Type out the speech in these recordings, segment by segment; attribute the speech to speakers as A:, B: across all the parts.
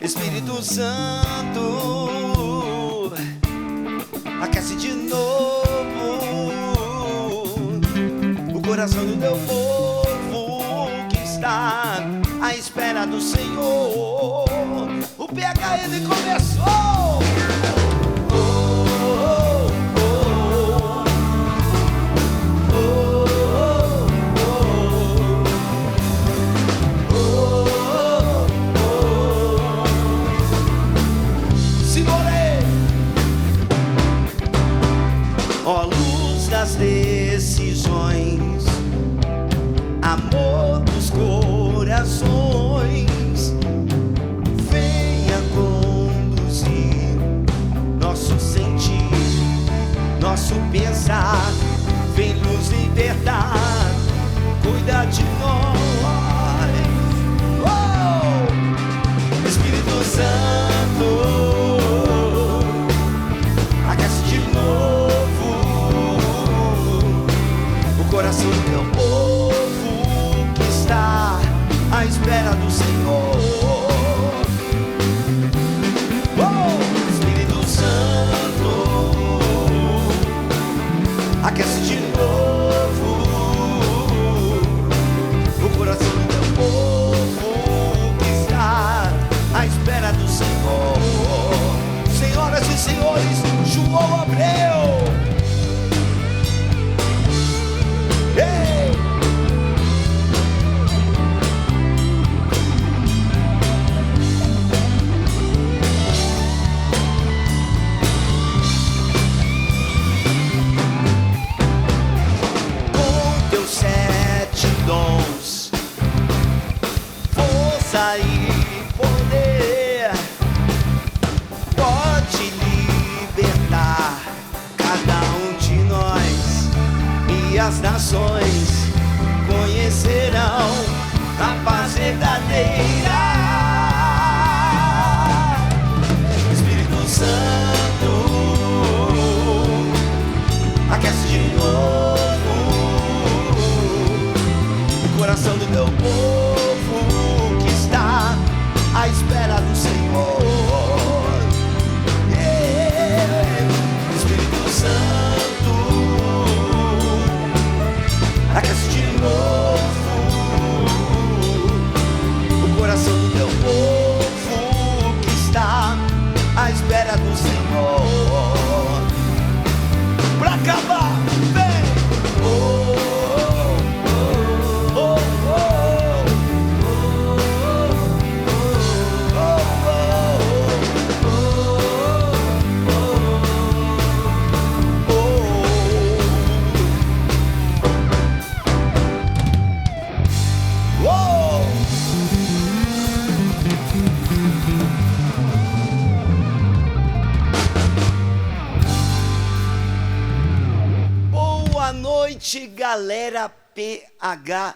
A: Espírito Santo, aquece de novo o coração do teu povo que está à espera do Senhor. O PHN começou. Ó luz das decisões, amor dos corações, venha conduzir nosso sentir, nosso pensar, vem nos libertar, cuida de nós. Oh! Espírito Santo, aquece de novo o coração do teu povo que está à espera do Senhor. Oh, Espírito Santo, aquece de novo o coração do teu povo que está à espera do Senhor. Senhoras e senhores, João Abreu. Dons, força e poder, pode libertar cada um de nós, e as nações conhecerão a paz verdadeira. Espírito Santo, aquece de novo coração do teu povo que está à espera do Senhor. Espírito Santo, aquece de novo o coração do teu povo que está à espera do Senhor. Pra acabar, vem! Boa noite, galera PHN,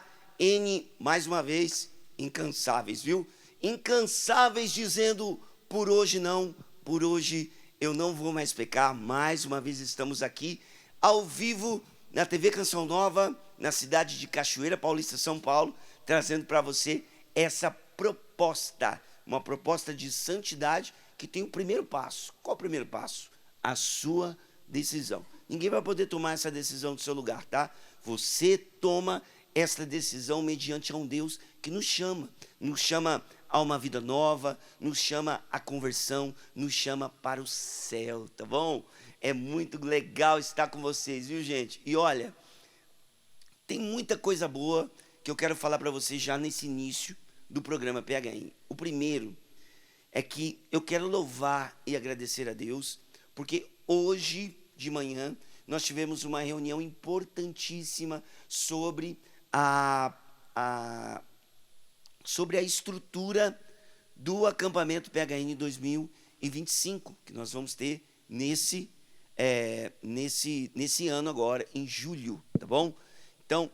A: mais uma vez, incansáveis, viu? Incansáveis dizendo, por hoje não, por hoje eu não vou mais pecar. Mais uma vez estamos aqui, ao vivo, na TV Canção Nova, na cidade de Cachoeira Paulista, São Paulo, trazendo para você essa proposta, uma proposta de santidade que tem o primeiro passo. Qual o primeiro passo? A sua decisão. Ninguém vai poder tomar essa decisão do seu lugar, tá? Você toma essa decisão mediante a um Deus que nos chama a uma vida nova, nos chama à conversão, nos chama para o céu, tá bom? É muito legal estar com vocês, viu, gente? E olha, tem muita coisa boa que eu quero falar para vocês já nesse início do programa PHN. O primeiro é que eu quero louvar e agradecer a Deus, porque hoje de manhã nós tivemos uma reunião importantíssima sobre a estrutura do acampamento PHN 2025, que nós vamos ter nesse ano agora, em julho, tá bom? Então,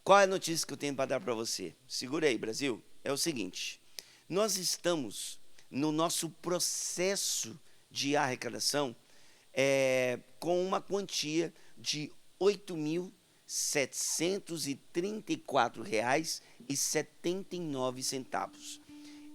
A: qual é a notícia que eu tenho para dar para você? Segura aí, Brasil. É o seguinte, nós estamos no nosso processo de arrecadação com uma quantia de R$ 8.734,79.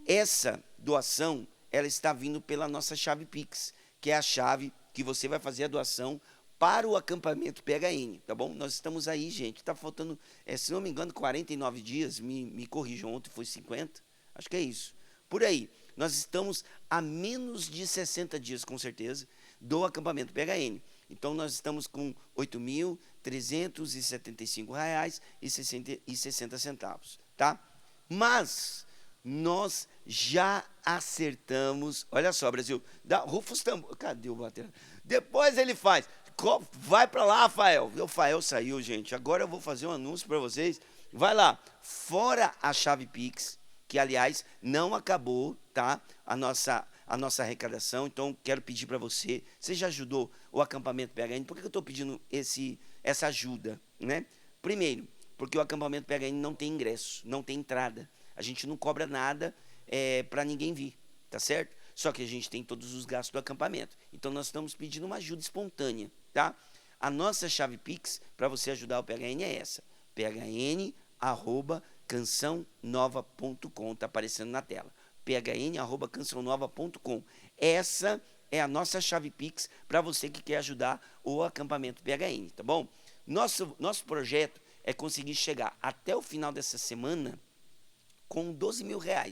A: Essa doação, ela está vindo pela nossa chave Pix, que é a chave que você vai fazer a doação para o acampamento PHN, tá bom? Nós estamos aí, gente, tá faltando, se não me engano, 49 dias, me corrijam, ontem foi 50, acho que é isso. Por aí, nós estamos a menos de 60 dias, com certeza, do acampamento PHN. Então, nós estamos com R$ 8.375,60, tá? Mas nós já acertamos. Olha só, Brasil. Rufa os tambores. Cadê o baterista? Depois ele faz. Vai para lá, Rafael. O Rafael saiu, gente. Agora eu vou fazer um anúncio para vocês. Vai lá. Fora a chave Pix, que, aliás, não acabou, tá? A nossa arrecadação. Então, quero pedir para você. Você já ajudou o acampamento PHN? Por que eu estou pedindo essa ajuda, né? Primeiro, porque o acampamento PHN não tem ingresso, não tem entrada. A gente não cobra nada para ninguém vir, tá certo? Só que a gente tem todos os gastos do acampamento. Então, nós estamos pedindo uma ajuda espontânea, tá? A nossa chave Pix para você ajudar o PHN é essa. phn@cançãonova.com, tá aparecendo na tela. phn@cançãonova.com. Essa é a nossa chave Pix para você que quer ajudar o acampamento PHN, tá bom? Nosso projeto é conseguir chegar até o final dessa semana com R$12 mil. Já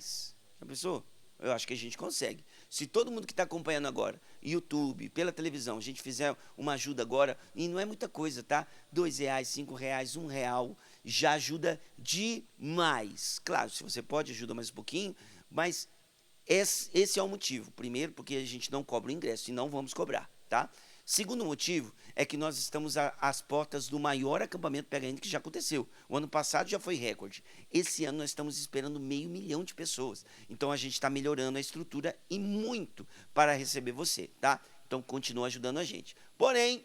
A: pensou? Eu acho que a gente consegue. Se todo mundo que está acompanhando agora, YouTube, pela televisão, a gente fizer uma ajuda agora, e não é muita coisa, tá? R$2, R$5, R$1, já ajuda demais. Claro, se você pode, ajuda mais um pouquinho, mas esse é o motivo. Primeiro, porque a gente não cobra o ingresso, e não vamos cobrar, tá? Segundo motivo é que nós estamos às portas do maior acampamento PHN que já aconteceu. O ano passado já foi recorde. Esse ano nós estamos esperando 500 mil de pessoas. Então a gente está melhorando a estrutura e muito para receber você, tá? Então continua ajudando a gente. Porém,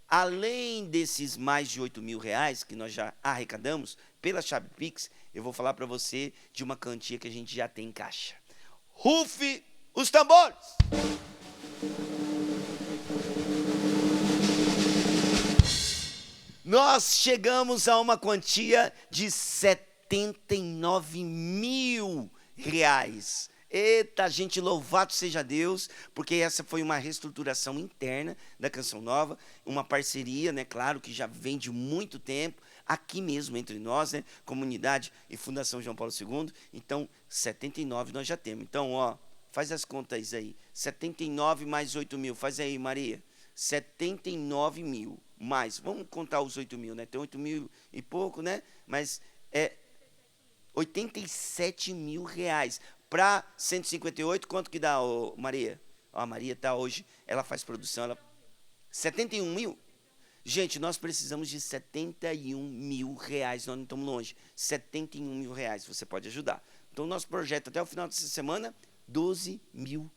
A: além desses mais de R$8 mil que nós já arrecadamos pela chave Pix, eu vou falar para você de uma quantia que a gente já tem em caixa. Rufe os tambores! Nós chegamos a uma quantia de R$79 mil. Eita, gente, louvado seja Deus, porque essa foi uma reestruturação interna da Canção Nova, uma parceria, né, claro, que já vem de muito tempo, aqui mesmo entre nós, né, Comunidade e Fundação João Paulo II. Então, 79 nós já temos. Então, ó, faz as contas aí. 79 mais 8 mil, faz aí, Maria. 79 mil. Mais, vamos contar os 8 mil, né? Tem 8 mil e pouco, né? Mas é R$87 mil. Para 158, quanto que dá, Maria? Ó, a Maria tá hoje, ela faz produção, 71 mil? Gente, nós precisamos de R$71 mil, nós não estamos longe. R$71 mil, você pode ajudar. Então, nosso projeto até o final dessa semana, R$12 mil.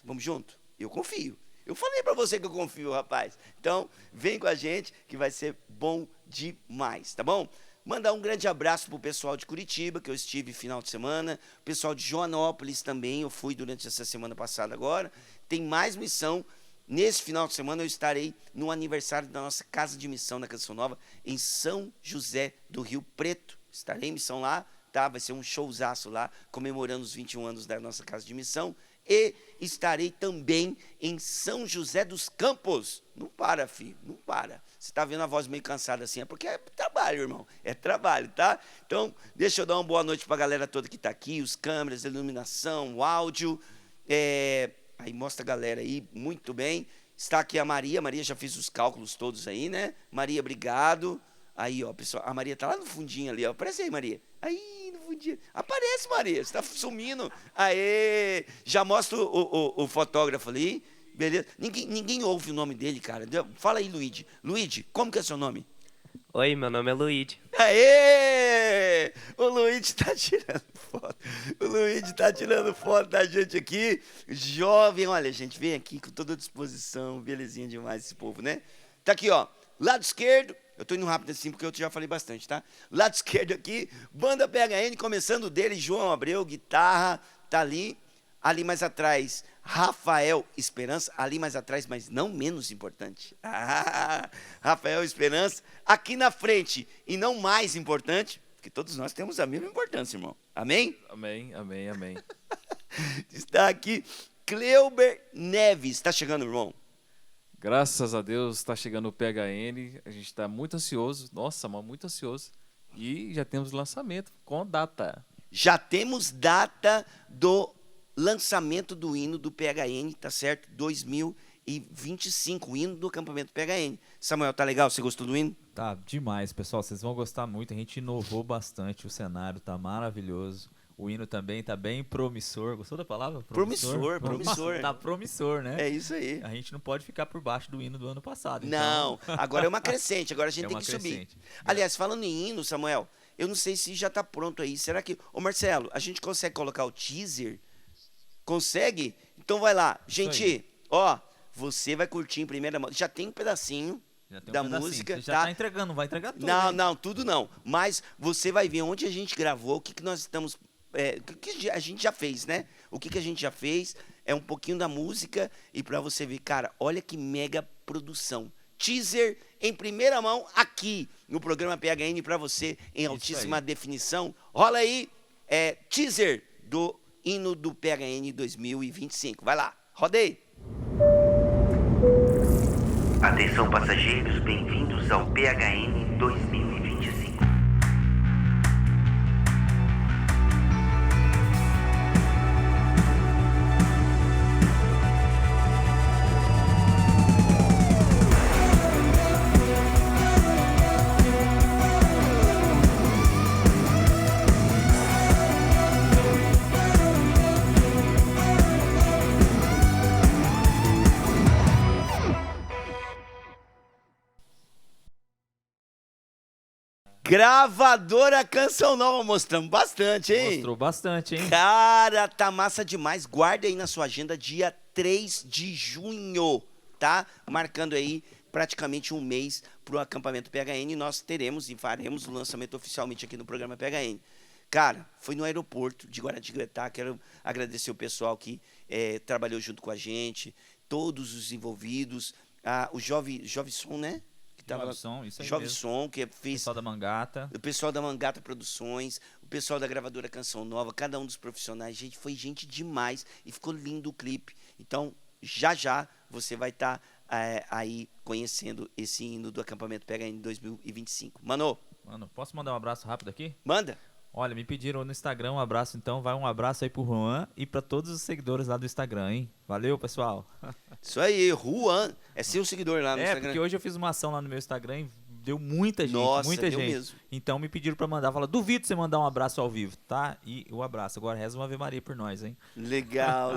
A: Vamos junto? Eu confio. Eu falei para você que eu confio, rapaz. Então, vem com a gente que vai ser bom demais, tá bom? Mandar um grande abraço pro pessoal de Curitiba, que eu estive final de semana. O pessoal de Joanópolis também, eu fui durante essa semana passada agora. Tem mais missão. Nesse final de semana eu estarei no aniversário da nossa Casa de Missão na Canção Nova, em São José do Rio Preto. Estarei em missão lá, tá? Vai ser um showzaço lá, comemorando os 21 anos da nossa Casa de Missão. E estarei também em São José dos Campos. Não para, filho, não para. Você está vendo a voz meio cansada assim, é porque é trabalho, irmão. É trabalho, tá? Então, deixa eu dar uma boa noite para a galera toda que está aqui, os câmeras, a iluminação, o áudio. Aí mostra a galera aí, muito bem. Está aqui a Maria já fez os cálculos todos aí, né? Maria, obrigado. Aí, ó, pessoal, a Maria tá lá no fundinho ali, ó. Aparece aí, Maria. Aí, no fundinho. Aparece, Maria, você tá sumindo. Aê! Já mostra o fotógrafo ali. Beleza? Ninguém ouve o nome dele, cara. Fala aí, Luigi. Luigi, como que é seu nome?
B: Oi, meu nome é Luigi.
A: Aê! O Luigi tá tirando foto. O Luigi tá tirando foto da gente aqui. Jovem, olha, gente, vem aqui com toda a disposição. Belezinha demais esse povo, né? Tá aqui, ó. Lado esquerdo. Eu tô indo rápido assim porque eu já falei bastante, tá? Lado esquerdo aqui, banda PHN, começando dele, João Abreu, guitarra, tá ali. Ali mais atrás, Rafael Esperança. Ali mais atrás, mas não menos importante. Rafael Esperança. Aqui na frente, e não mais importante, porque todos nós temos a mesma importância, irmão. Amém?
C: Amém, amém, amém.
A: Está aqui Cleuber Neves. Está chegando, irmão?
C: Graças a Deus está chegando o PHN. A gente está muito ansioso. Nossa, mas muito ansioso. E já temos lançamento com data.
A: Já temos data do lançamento do hino do PHN, tá certo? 2025, o hino do acampamento PHN. Samuel, tá legal? Você gostou do hino?
D: Tá demais, pessoal. Vocês vão gostar muito. A gente inovou bastante. O cenário tá maravilhoso. O hino também tá bem promissor. Gostou da palavra?
A: Promissor.
D: Tá promissor, né?
A: É isso aí.
D: A gente não pode ficar por baixo do hino do ano passado.
A: Não,
D: então...
A: agora é uma crescente, agora a gente
D: É
A: tem
D: uma
A: que subir.
D: crescente.
A: Aliás, falando em hino, Samuel, eu não sei se já tá pronto aí. Será que... Ô Marcelo, a gente consegue colocar o teaser? Consegue? Então vai lá. Gente, ó, você vai curtir em primeira mão. Já tem um pedacinho da música.
D: Você já tá entregando, não vai entregar tudo.
A: Não,
D: hein?
A: não, tudo não. Mas você vai ver onde a gente gravou, o que nós estamos... o que a gente já fez, né? O que a gente já fez é um pouquinho da música e pra você ver, cara, olha que mega produção. Teaser em primeira mão aqui no programa PHN pra você em altíssima definição. Rola aí, teaser do hino do PHN 2025. Vai lá, roda aí. Atenção passageiros, bem-vindos ao PHN 2025. Gravadora Canção Nova, mostramos bastante, hein?
D: Mostrou bastante, hein?
A: Cara, tá massa demais. Guarda aí na sua agenda dia 3 de junho, tá? Marcando aí praticamente um mês pro acampamento PHN. Nós teremos e faremos o lançamento oficialmente aqui no programa PHN. Cara, foi no aeroporto de Guaratinguetá. Quero agradecer o pessoal que trabalhou junto com a gente, todos os envolvidos. O Jovem Som, né?
D: Jovem, isso aí
A: Jovem
D: mesmo.
A: Som, que fez...
D: Pessoal da Mangata.
A: O pessoal da Mangata Produções, o pessoal da gravadora Canção Nova, cada um dos profissionais. Gente, foi gente demais e ficou lindo o clipe. Então, já você vai estar aí conhecendo esse hino do acampamento PHN 2025. Mano,
D: posso mandar um abraço rápido aqui?
A: manda.
D: Olha, me pediram no Instagram um abraço, então vai um abraço aí pro Juan e pra todos os seguidores lá do Instagram, hein? Valeu, pessoal.
A: Isso aí, Juan, é seu seguidor lá no Instagram.
D: Porque hoje eu fiz uma ação lá no meu Instagram e deu muita gente,
A: Nossa,
D: muita
A: deu
D: gente.
A: mesmo.
D: Então me pediram pra mandar, fala, duvido você mandar um abraço ao vivo, tá? E o abraço, agora reza uma Ave Maria por nós, hein?
A: Legal.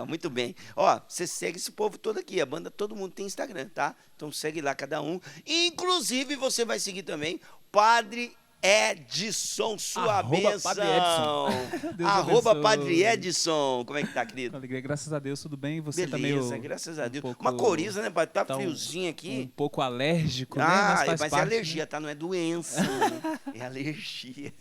A: Muito bem. Ó, você segue esse povo todo aqui. A banda, todo mundo tem Instagram, tá? Então segue lá cada um. Inclusive, você vai seguir também Padre Edson, sua
E: Arroba
A: bênção.
E: Padre Edson. Deus
A: Arroba
E: abençoe.
A: Padre Edson. Como é que tá, querido?
E: Alegria, graças a Deus, tudo bem? Você
A: Beleza,
E: também?
A: graças a Deus.
E: pouco-
A: Uma coriza, né, Padre? Tá
E: tá
A: friozinho
E: Um
A: aqui.
E: pouco alérgico, né?
A: Ah,
E: Mas
A: mas
E: faz
A: é
E: parte,
A: alergia,
E: né?
A: tá? Não é doença. Né? É alergia.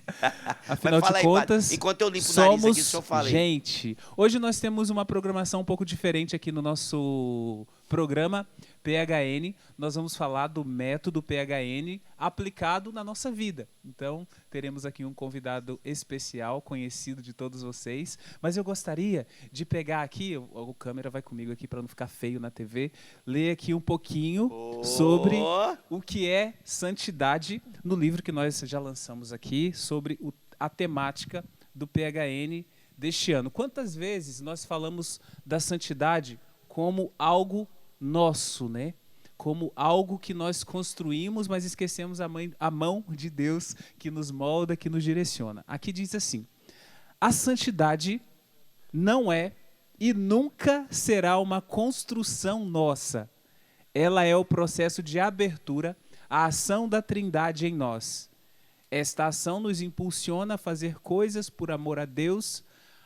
E: Afinal
A: Mas fala
E: de
A: aí,
E: contas,
A: Padre. Enquanto eu limpo o nariz
E: somos
A: aqui, o senhor fala aí.
E: gente. Hoje nós temos uma programação um pouco diferente aqui no nosso programa PHN. Nós vamos falar do método PHN aplicado na nossa vida. Então, teremos aqui um convidado especial, conhecido de todos vocês. Mas eu gostaria de pegar aqui, o câmera vai comigo aqui para não ficar feio na TV, ler aqui um pouquinho sobre o que é santidade no livro que nós já lançamos aqui, sobre a temática do PHN deste ano. Quantas vezes nós falamos da santidade como algo nosso, né? Como algo que nós construímos, mas esquecemos a mão de Deus que nos molda, que nos direciona. Aqui diz assim: a santidade não é e nunca será uma construção nossa. Ela é o processo de abertura à ação da Trindade em nós. Esta ação nos impulsiona a fazer coisas por amor a Deus,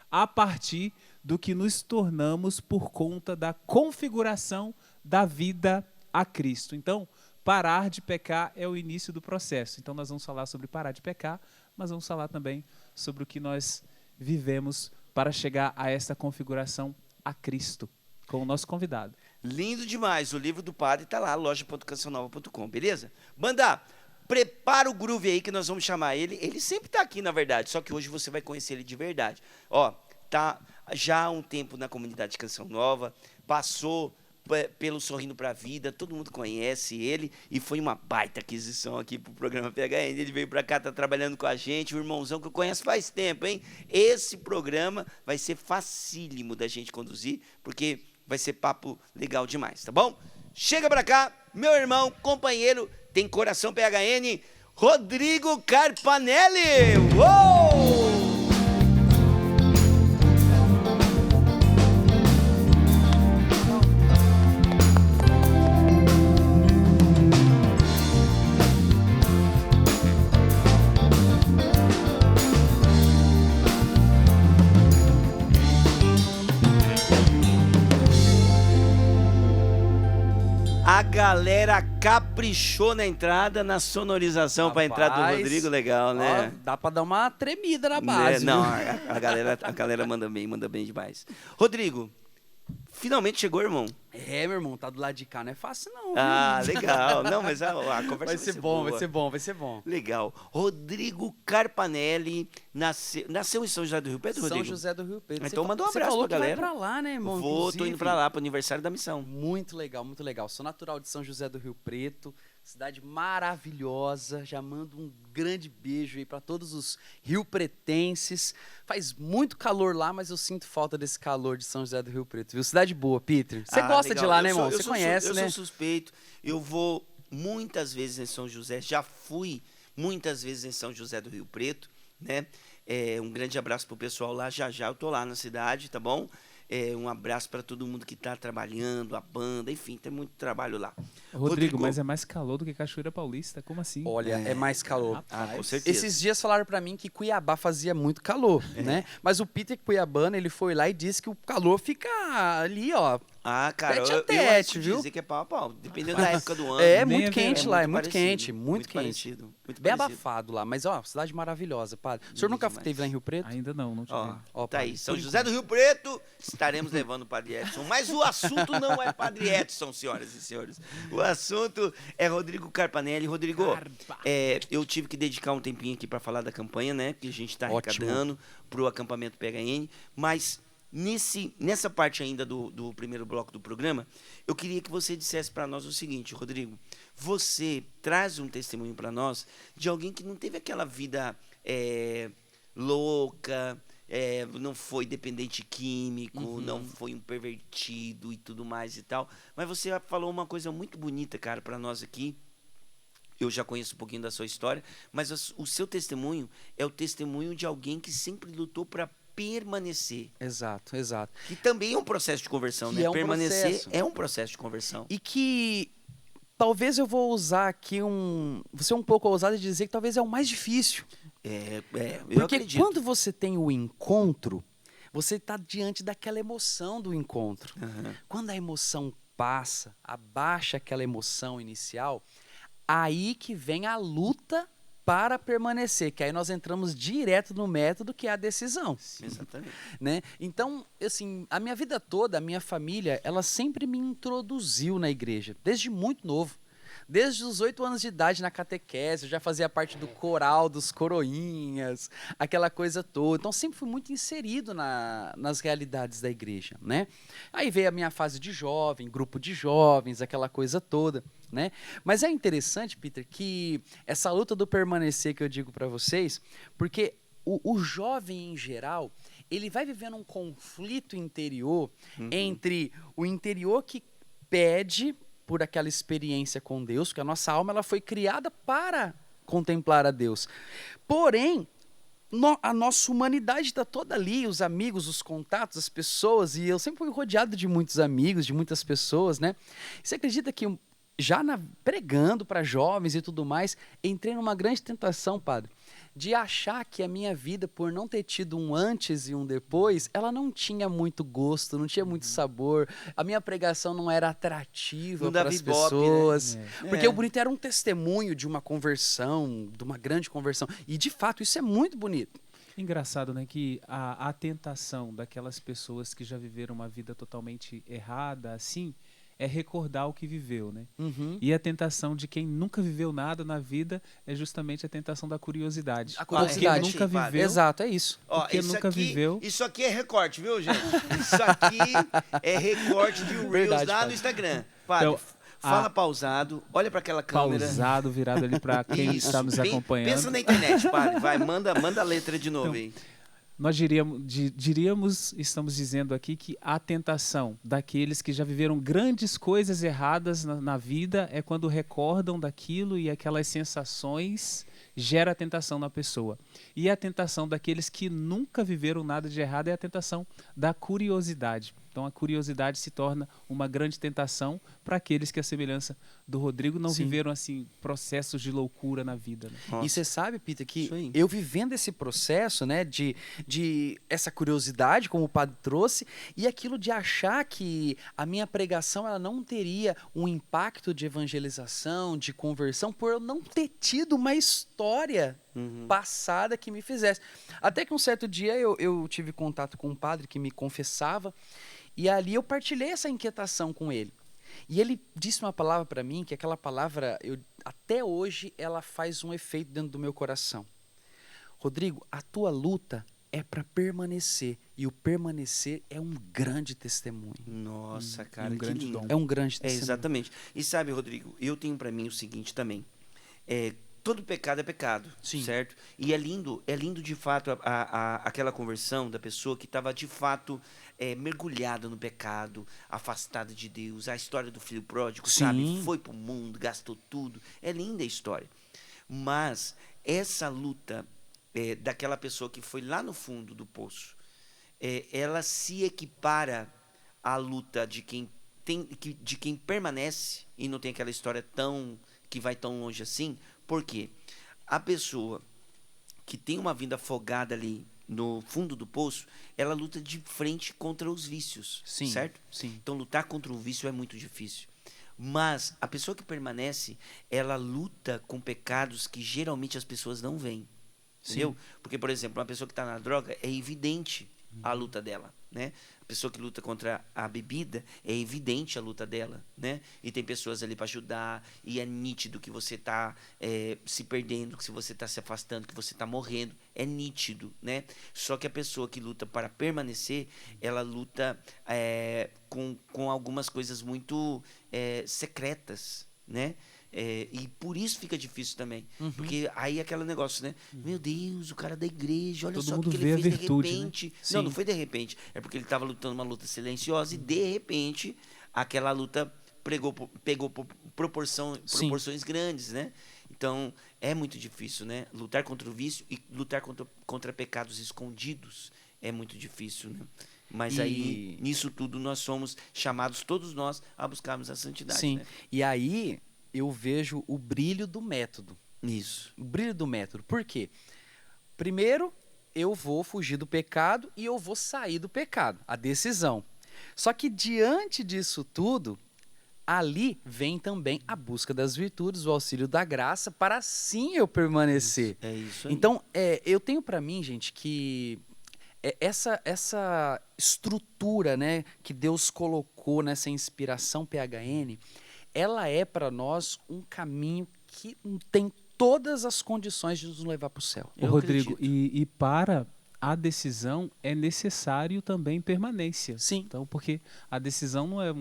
E: a partir do que nos tornamos por conta da configuração da vida a Cristo. Então, parar de pecar é o início do processo. Então, nós vamos falar sobre parar de pecar, mas vamos falar também sobre o que nós vivemos para chegar a essa configuração a Cristo, com o nosso convidado.
A: Lindo demais. O livro do padre tá lá, loja.cancionova.com, beleza? Banda, prepara o groove aí que nós vamos chamar ele. Ele sempre tá aqui, na verdade, só que hoje você vai conhecer ele de verdade. Ó, tá já há um tempo na comunidade Canção Nova, passou pelo Sorrindo para a Vida, todo mundo conhece ele e foi uma baita aquisição aqui pro programa PHN. Ele veio para cá, tá trabalhando com a gente, o irmãozão que eu conheço faz tempo, hein? Esse programa vai ser facílimo da gente conduzir, porque vai ser papo legal demais, tá bom? Chega para cá, meu irmão, companheiro, tem coração PHN, Rodrigo Carpanelli! Uou! A galera caprichou na entrada, na sonorização para a entrada do
F: Rapaz,
A: Rodrigo, legal, né?
F: Ó, dá pra dar uma tremida na base.
A: Não,
F: viu?
A: a galera manda bem demais. Rodrigo, finalmente chegou, irmão.
F: É, meu irmão, tá do lado de cá, não é fácil não.
A: Ah, legal. Não, mas a conversa
F: vai ser bom,
A: boa.
F: vai ser bom, vai ser bom.
A: Legal. Rodrigo Carpanelli nasceu em São José do Rio Preto, Rodrigo?
F: São José do Rio Preto.
A: Então manda um
F: Você
A: abraço
F: falou
A: pra
F: que
A: galera.
F: vai pra lá, né, irmão?
A: Tô indo
F: Inclusive.
A: pra lá, pro aniversário da missão.
F: Muito legal, muito legal. Sou natural de São José do Rio Preto, cidade maravilhosa. Já mando um grande beijo aí pra todos os rio-pretenses. Faz muito calor lá, mas eu sinto falta desse calor de São José do Rio Preto, viu? Cidade boa, Peter. Você gosta
A: legal.
F: de lá,
A: Eu
F: né,
A: sou-
F: irmão?
A: eu
F: Você
A: sou
F: conhece,
A: eu
F: né?
A: sou suspeito. Eu vou muitas vezes em São José. Já fui muitas vezes em São José do Rio Preto, né? Um grande abraço pro pessoal lá. Já eu tô lá na cidade, tá bom? Um abraço para todo mundo que tá trabalhando, a banda, enfim, tem muito trabalho lá.
E: Rodrigo, mas é mais calor do que Cachoeira Paulista, como assim?
F: Olha, é mais calor.
A: com certeza.
F: Esses dias falaram pra mim que Cuiabá fazia muito calor, né? Mas o Peter Cuiabano, ele foi lá e disse que o calor fica ali, ó.
A: Cara,
F: Tete a
A: eu
F: tete,
A: arrisco
F: viu?
A: dizer que é pau a pau, dependendo da época do ano.
F: É
E: Nem
F: muito
E: é
F: quente
E: verão.
F: lá, é muito
A: parecido,
F: quente, muito quente.
A: parecido, muito
F: Bem
A: parecido.
F: abafado lá, mas ó, cidade maravilhosa, padre. O senhor nunca
A: demais.
F: esteve lá em Rio Preto?
E: Ainda não tive.
A: Ó, tá
F: padre,
A: aí, São
F: por
A: José do Rio Preto, estaremos levando o Padre Edson. Mas o assunto não é Padre Edson, senhoras e senhores. O assunto é Rodrigo Carpanelli. Rodrigo, eu tive que dedicar um tempinho aqui para falar da campanha, né? Que a gente está
F: Ótimo.
A: arrecadando pro acampamento PHN. Mas nessa parte ainda do primeiro bloco do programa, eu queria que você dissesse para nós o seguinte, Rodrigo. Você traz um testemunho para nós de alguém que não teve aquela vida louca, não foi dependente químico, não foi um pervertido e tudo mais e tal. Mas você falou uma coisa muito bonita, cara, para nós aqui. Eu já conheço um pouquinho da sua história, mas o seu testemunho é o testemunho de alguém que sempre lutou para permanecer.
F: Exato, exato.
A: Que também é um processo de conversão,
F: Que
A: né?
F: é um
A: Permanecer
F: processo.
A: é um processo de conversão.
F: E que talvez eu vou usar aqui vou ser um pouco ousado e dizer que talvez é o mais difícil.
A: Eu
F: Porque
A: acredito.
F: quando você tem o encontro, você está diante daquela emoção do encontro.
A: Aham.
F: Quando a emoção passa, abaixa aquela emoção inicial, aí que vem a luta para permanecer, que aí nós entramos direto no método que é a decisão.
A: Exatamente.
F: Né? Então, assim, a minha vida toda, a minha família, ela sempre me introduziu na igreja, desde muito novo. Desde os 8 anos de idade na catequese, eu já fazia parte do coral, dos coroinhas, aquela coisa toda. Então, sempre fui muito inserido nas realidades da igreja, né? Aí veio a minha fase de jovem, grupo de jovens, aquela coisa toda, né? Mas é interessante, Peter, que essa luta do permanecer que eu digo para vocês, porque o jovem em geral, ele vai vivendo um conflito interior entre o interior que pede por aquela experiência com Deus, porque a nossa alma ela foi criada para contemplar a Deus. Porém, a nossa humanidade está toda ali, os amigos, os contatos, as pessoas, e eu sempre fui rodeado de muitos amigos, de muitas pessoas, né? Você acredita que já pregando para jovens e tudo mais, entrei numa grande tentação, padre, de achar que a minha vida, por não ter tido um antes e um depois, ela não tinha muito gosto, não tinha muito sabor, a minha pregação não era atrativa
A: Não
F: para
A: dava
F: as
A: ibope,
F: pessoas,
A: né?
F: porque o bonito era um testemunho de uma conversão, de uma grande conversão, e de fato isso é muito bonito.
E: Engraçado, né, que a tentação daquelas pessoas que já viveram uma vida totalmente errada, assim, é recordar o que viveu, né?
F: Uhum.
E: E a tentação de quem nunca viveu nada na vida é justamente a tentação da curiosidade.
F: A curiosidade.
E: Quem nunca
A: Padre.
E: viveu,
F: Exato, é isso.
A: Ó,
E: Porque nunca viveu.
A: Isso aqui é recorte, viu, gente? Isso aqui é recorte de Reels
F: Verdade,
A: lá no
F: padre.
A: Instagram. Padre,
E: Então,
A: fala pausado, olha para aquela câmera.
E: pausado, virado ali para quem
A: Isso.
E: está nos acompanhando.
A: Pensa na internet, padre. Vai, manda a letra de novo
E: Então,
A: aí.
E: Nós estamos dizendo aqui que a tentação daqueles que já viveram grandes coisas erradas na vida é quando recordam daquilo e aquelas sensações gera a tentação na pessoa. E a tentação daqueles que nunca viveram nada de errado é a tentação da curiosidade. Então a curiosidade se torna uma grande tentação para aqueles que, a semelhança do Rodrigo, não
F: Sim.
E: viveram assim processos de loucura na vida, né?
A: Nossa.
F: E você sabe, Peter, que
A: Isso aí.
F: eu vivendo esse processo, né, de essa curiosidade, como o padre trouxe, e aquilo de achar que a minha pregação ela não teria um impacto de evangelização, de conversão, por eu não ter tido uma história passada que me fizesse. Até que um certo dia eu tive contato com um padre que me confessava, e ali eu partilhei essa inquietação com ele. E ele disse uma palavra para mim, que aquela palavra, até hoje, ela faz um efeito dentro do meu coração. Rodrigo, a tua luta é para permanecer. E o permanecer é um grande testemunho.
A: Nossa, cara,
E: um
A: que
E: grande
A: lindo.
E: dom.
F: É um grande
A: É,
F: testemunho.
A: exatamente. E sabe, Rodrigo, eu tenho para mim o seguinte também. Todo pecado é pecado,
F: Sim.
A: certo? E é lindo de fato aquela conversão da pessoa que estava de fato mergulhada no pecado, afastada de Deus. A história do filho pródigo,
F: Sim.
A: sabe? Foi pro mundo, gastou tudo. É linda a história. Mas essa luta daquela pessoa que foi lá no fundo do poço, ela se equipara à luta de quem permanece e não tem aquela história que vai tão longe assim. Por quê? A pessoa que tem uma vida afogada ali no fundo do poço, ela luta de frente contra os vícios,
F: Sim,
A: certo?
F: sim.
A: Então lutar contra o vício é muito difícil. Mas a pessoa que permanece, ela luta com pecados que geralmente as pessoas não veem. Entendeu? Porque, por exemplo, uma pessoa que está na droga, é evidente a luta dela, né? A pessoa que luta contra a bebida, é evidente a luta dela, né? E tem pessoas ali para ajudar, e é nítido que você está se perdendo, que você está se afastando, que você está morrendo, é nítido, né? Só que a pessoa que luta para permanecer, ela luta com algumas coisas muito secretas, né? E por isso fica difícil também. Porque aí é aquele negócio, né? Meu Deus, o cara da igreja, olha
E: Todo
A: só o
E: mundo
A: que
E: vê
A: ele
E: a
A: fez
E: virtude,
A: de
E: né?
A: repente.
F: Sim.
A: Não foi de repente. É porque ele estava lutando uma luta silenciosa e de repente aquela luta pegou proporções grandes, né? Então é muito difícil, né? Lutar contra o vício e lutar contra pecados escondidos é muito difícil, né? Mas aí, nisso tudo, nós somos chamados, todos nós, a buscarmos a santidade.
F: Sim.
A: Né?
F: E aí eu vejo o brilho do método.
A: Isso.
F: O brilho do método. Por quê? Primeiro, eu vou fugir do pecado e eu vou sair do pecado. A decisão. Só que diante disso tudo, ali vem também a busca das virtudes, o auxílio da graça, para assim eu permanecer.
A: É isso aí.
F: Então, eu tenho para mim, gente, que essa estrutura, né, que Deus colocou nessa inspiração PHN, ela é para nós um caminho que tem todas as condições de nos levar para o céu.
E: Ô,
A: Eu
E: Rodrigo,
A: acredito.
E: e para a decisão é necessário também permanência.
F: Sim.
E: Então, porque a decisão não é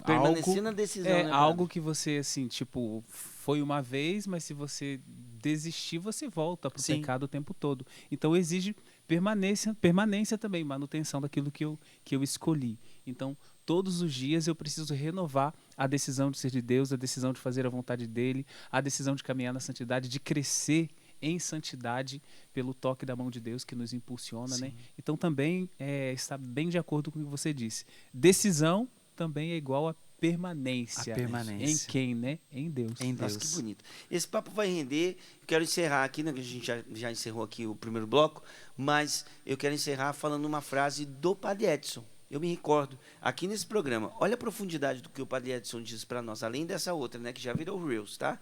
A: Permanecer
E: algo,
A: na decisão,
E: é
A: né,
E: algo
A: padre?
E: que você, assim, tipo, foi uma vez, mas se você desistir, você volta para o
F: Sim.
E: pecado o tempo todo. Então, exige permanência também, manutenção daquilo que eu escolhi. Então, todos os dias eu preciso renovar a decisão de ser de Deus, a decisão de fazer a vontade dele, a decisão de caminhar na santidade, de crescer em santidade pelo toque da mão de Deus que nos impulsiona, né? Então também está bem de acordo com o que você disse. Decisão também é igual a permanência.
F: A permanência.
E: Em quem, né? Em Deus.
F: Em Deus.
A: Nossa, que bonito. Esse papo vai render. Eu quero encerrar aqui, né? Que a gente já encerrou aqui o primeiro bloco, mas eu quero encerrar falando uma frase do Padre Edson. eu me recordo, aqui nesse programa, olha a profundidade do que o Padre Edson diz para nós, além dessa outra, né, que já virou Reels, tá?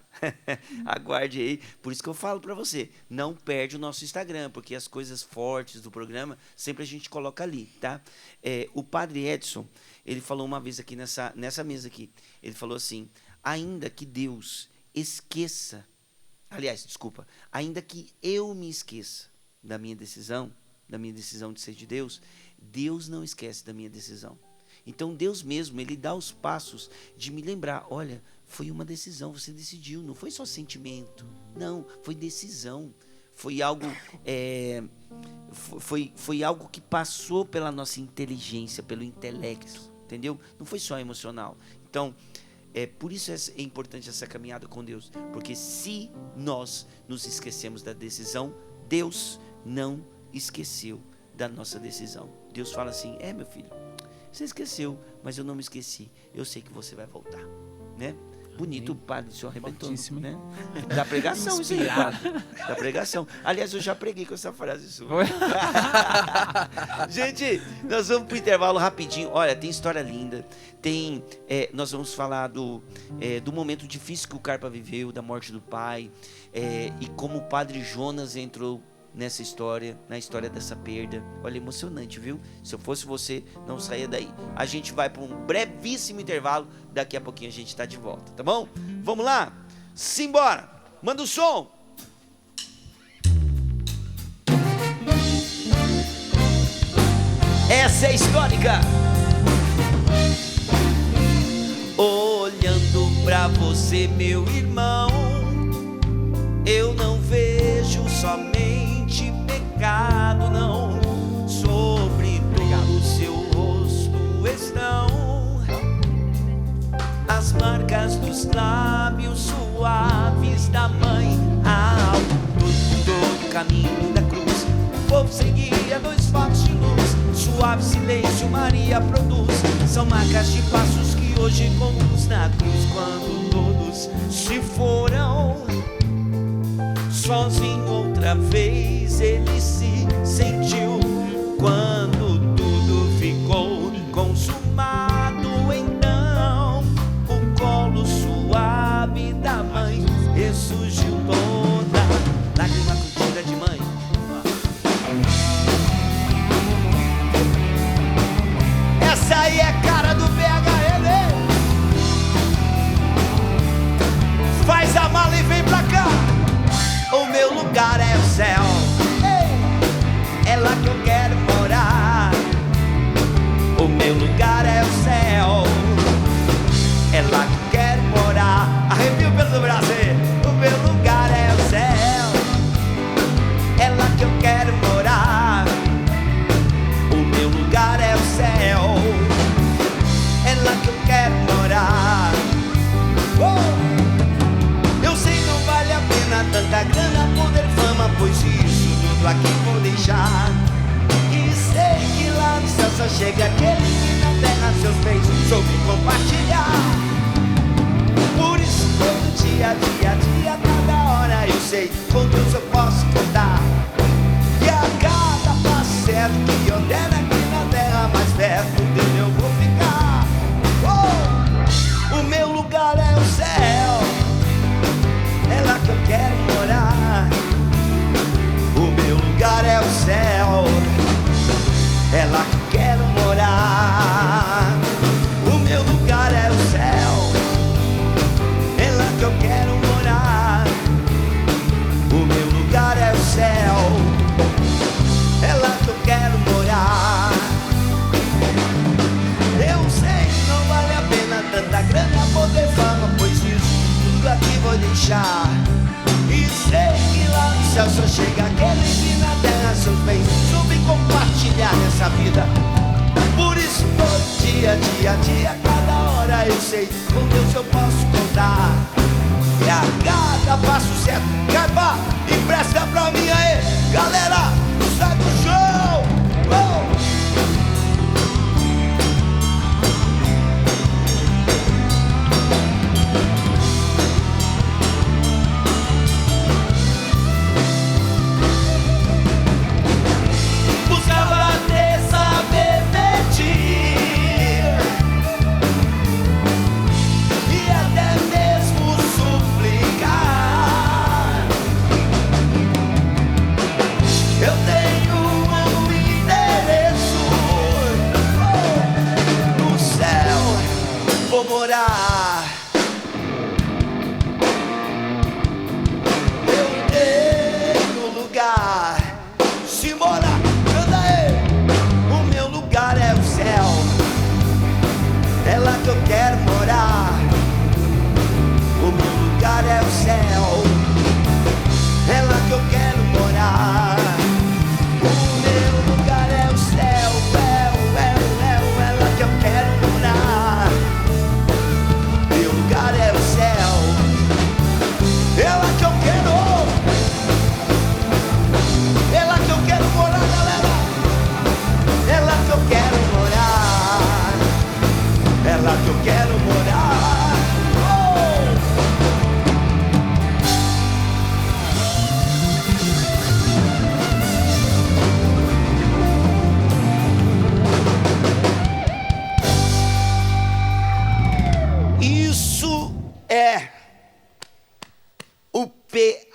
A: Aguarde aí, por isso que eu falo para você, não perde o nosso Instagram, porque as coisas fortes do programa, sempre a gente coloca ali, tá? O Padre Edson, ele falou uma vez aqui nessa mesa aqui, ele falou assim, ainda que Deus esqueça, aliás, desculpa, ainda que eu me esqueça da minha decisão de ser de Deus, Deus não esquece da minha decisão. Então Deus mesmo, ele dá os passos de me lembrar, olha, foi uma decisão, você decidiu, não foi só sentimento, não, foi decisão, foi algo, foi algo que passou pela nossa inteligência, pelo intelecto, entendeu? Não foi só emocional. Então, por isso é importante essa caminhada com Deus, porque se nós nos esquecemos da decisão, Deus não esqueceu da nossa decisão. Deus fala assim, meu filho, você esqueceu, mas eu não me esqueci, eu sei que você vai voltar, né? Bonito, o padre, o senhor arrebentou, né? Da pregação, isso aí, padre. Da pregação. Aliás, eu já preguei com essa frase sua. Gente, nós vamos pro intervalo rapidinho. Olha, tem história linda. Nós vamos falar do momento difícil que o Carpa viveu, da morte do pai, e como o padre Jonas entrou nessa história, na história dessa perda. Olha, emocionante, viu? Se eu fosse você, não saia daí. A gente vai para um brevíssimo intervalo, daqui a pouquinho a gente está de volta, tá bom? Vamos lá? Simbora! Manda o som! Essa é histórica! Olhando pra você, meu irmão, eu não vejo somente pecado, não. Sobre todo o seu rosto estão as marcas dos lábios suaves da mãe. Ao todo caminho da cruz, o povo seguia dois fatos de luz. Suave silêncio Maria produz, são marcas de passos que hoje conduz na cruz. Quando todos se foram, sozinho outra vez ele se sentiu. Quando tudo ficou consumado, então o colo suave da mãe ressurgiu toda, lágrima curtida de mãe. Essa aí é a cara do PHL. Faz a mala e vem pra cá. O meu lugar é o céu, é lá que eu quero morar. O meu lugar é o céu, é lá que eu quero morar. Arrepio pelo Brasil. O meu lugar é o céu, é lá que eu quero morar. O meu lugar é o céu, é lá que eu quero morar. Eu sei não vale a pena tanta grana, poder, fama, pois isso tudo aqui vou deixar. E sei que lá no céu só chega aquele que na terra seus bens soube compartilhar. Por isso todo dia, cada hora eu sei, com Deus eu posso contar. E a cada passo certo que eu der aqui na terra, mais perto dele eu vou ficar. O meu lugar é o céu, é lá que eu quero morar. O meu lugar é o céu, é lá que eu quero morar. O meu lugar é o céu, é lá que eu quero morar. O meu lugar é o céu, é lá que eu quero morar. Eu sei que não vale a pena tanta grana, poder, fama, pois isso tudo aqui vou deixar. E sei que lá no céu só chega aquele que na terra seus bens soube compartilhar nessa vida. Por isso todo dia, cada hora eu sei, com Deus eu posso contar. E a cada passo certo, Carpa, empresta pra mim aí, galera, sai do show! Buscava ter, saber, medir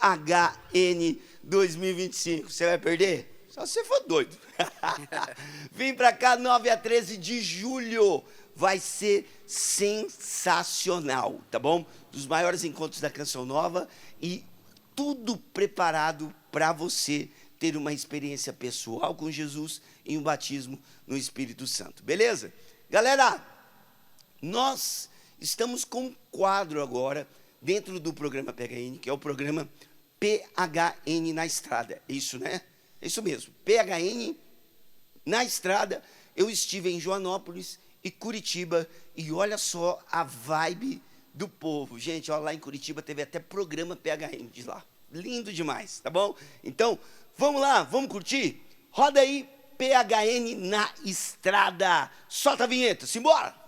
A: PHN 2025. Você vai perder? Só se você for doido. Vem pra cá, 9 a 13 de julho. Vai ser sensacional, tá bom? Dos maiores encontros da Canção Nova e tudo preparado para você ter uma experiência pessoal com Jesus e um batismo no Espírito Santo, beleza? Galera, nós estamos com um quadro agora dentro do programa PHN, que é o programa PHN na Estrada. É isso, né? É isso mesmo, PHN na Estrada. Eu estive em Joanópolis e Curitiba e olha só a vibe do povo. Gente, ó, lá em Curitiba teve até programa PHN de lá. Lindo demais, tá bom? Então, vamos lá, vamos curtir? Roda aí, PHN na Estrada. Solta a vinheta, simbora!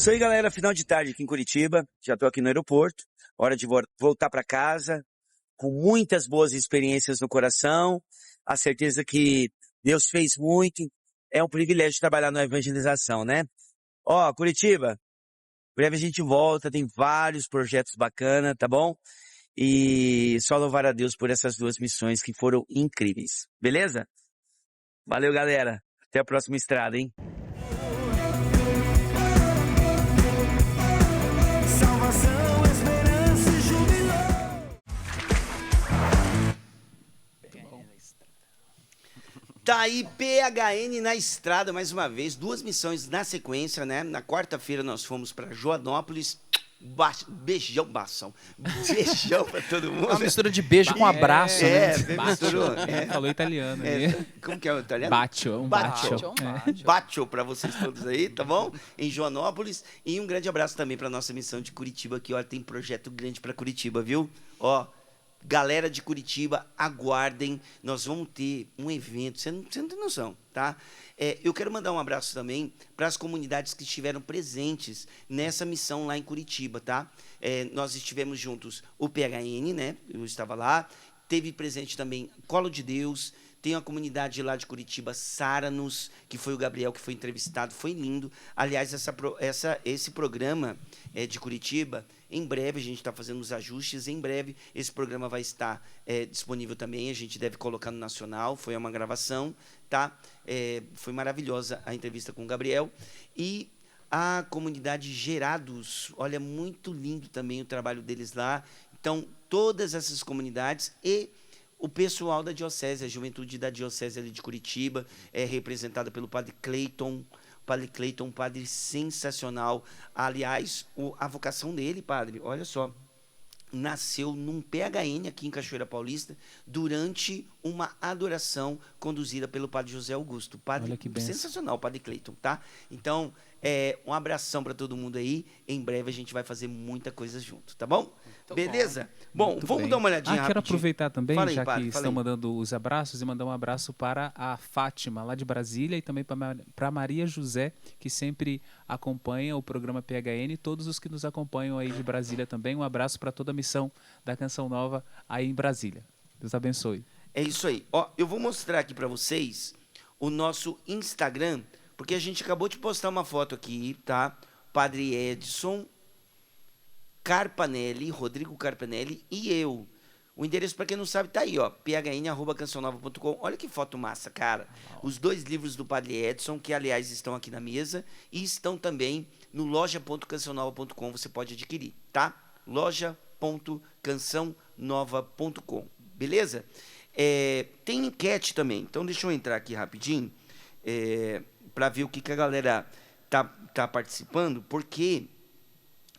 A: Isso aí, galera, final de tarde aqui em Curitiba, já estou aqui no aeroporto, hora de voltar para casa, com muitas boas experiências no coração, a certeza que Deus fez muito, é um privilégio trabalhar na evangelização, né? Ó, Curitiba, breve a gente volta, tem vários projetos bacanas, tá bom? E só louvar a Deus por essas duas missões que foram incríveis, beleza? Valeu, galera, até a próxima estrada, hein? Tá aí, PHN na Estrada, mais uma vez, duas missões na sequência, né? Na quarta-feira nós fomos para Joanópolis, beijão, bação, beijão pra todo mundo.
F: Uma mistura de beijo com abraço, né?
A: Misturou.
E: Falou italiano aí.
A: Como que é o italiano?
E: Bacio,
A: Bacio.
E: bacio.
A: Bacio pra vocês todos aí, tá bom? Em Joanópolis. E um grande abraço também pra nossa missão de Curitiba, que, ó, tem projeto grande pra Curitiba, viu? Ó, galera de Curitiba, aguardem, nós vamos ter um evento, você não tem noção, tá? Eu quero mandar um abraço também para as comunidades que estiveram presentes nessa missão lá em Curitiba, tá? Nós estivemos juntos, o PHN, né? Eu estava lá, teve presente também Colo de Deus, tem uma comunidade lá de Curitiba, Sara-nos, que foi o Gabriel que foi entrevistado, foi lindo. Aliás, esse programa de Curitiba, em breve, a gente está fazendo os ajustes, em breve esse programa vai estar disponível também, a gente deve colocar no Nacional, foi uma gravação, tá? Foi maravilhosa a entrevista com o Gabriel. E a comunidade Gerados, olha, muito lindo também o trabalho deles lá. Então, todas essas comunidades e o pessoal da diocese, a juventude da diocese ali de Curitiba, é representada pelo padre Cleiton. Padre Cleiton, um padre sensacional. Aliás, a vocação dele, padre, olha só, nasceu num PHN aqui em Cachoeira Paulista durante uma adoração conduzida pelo padre José Augusto. Padre
E: Olha que benção.
A: sensacional, padre Cleiton, tá? Então, um abração para todo mundo aí. Em breve a gente vai fazer muita coisa junto, tá bom? Beleza? Bom,
E: Muito
A: vamos
E: bem.
A: dar uma olhadinha
E: quero
A: rapidinho.
E: aproveitar também,
A: Fala aí,
E: já
A: padre,
E: que
A: fala
E: estão
A: aí.
E: mandando os abraços, e mandar um abraço para a Fátima, lá de Brasília, e também para Maria José, que sempre acompanha o programa PHN, e todos os que nos acompanham aí de Brasília também. Um abraço para toda a missão da Canção Nova aí em Brasília. Deus abençoe.
A: É isso aí. Ó, eu vou mostrar aqui para vocês o nosso Instagram, porque a gente acabou de postar uma foto aqui, tá? Padre Edson Carpanelli, Rodrigo Carpanelli e eu. O endereço, para quem não sabe, tá aí, ó, phn@cancionnova.com. Olha que foto massa, cara. Os 2 livros do Padre Edson, que aliás estão aqui na mesa, e estão também no loja.cancionnova.com, você pode adquirir, tá? loja.cancionnova.com, beleza? Tem enquete também, então deixa eu entrar aqui rapidinho, para ver o que a galera tá participando, porque,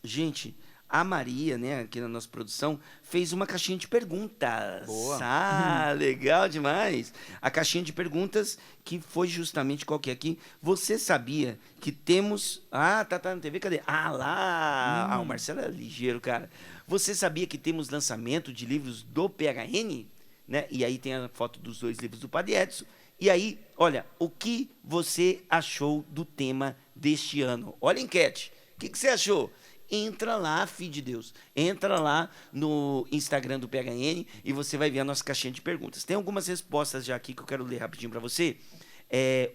A: gente, a Maria, né, aqui na nossa produção, fez uma caixinha de perguntas.
F: Boa.
A: Ah, legal demais. A caixinha de perguntas, que foi justamente qual que é aqui. Você sabia que temos... Ah, tá na TV, cadê? Ah, lá. Ah, o Marcelo é ligeiro, cara. Você sabia que temos lançamento de livros do PHN? Né? E aí tem a foto dos 2 livros do Padre Edson. E aí, olha, o que você achou do tema deste ano? Olha a enquete. O que você achou? Entra lá, filho de Deus. Entra lá no Instagram do PHN e você vai ver a nossa caixinha de perguntas. Tem algumas respostas já aqui que eu quero ler rapidinho para você.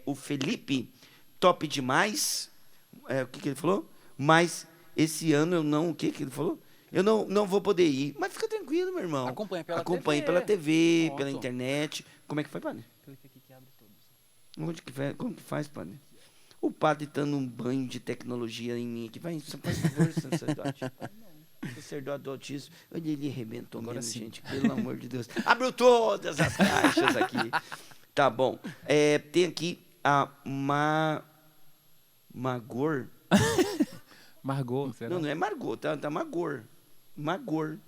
A: O Felipe, top demais. O que ele falou? Mas esse ano eu não... O que ele falou? Eu não vou poder ir. Mas fica tranquilo, meu irmão.
F: Acompanha pela
A: Acompanhe
F: TV.
A: pela TV,
F: Pronto.
A: pela internet. Como é que foi, padre? Como que faz, padre? O padre tá num banho de tecnologia em mim aqui. Vai, só faz favor, sacerdote. Sacerdote do autismo. Olha, ele arrebentou
E: Agora
A: mesmo,
E: sim.
A: gente. Pelo amor de Deus. Abriu todas as caixas aqui. Tá bom. Tem aqui a Magor.
E: Margot, será?
A: Não é Margot, tá Magor. Magor.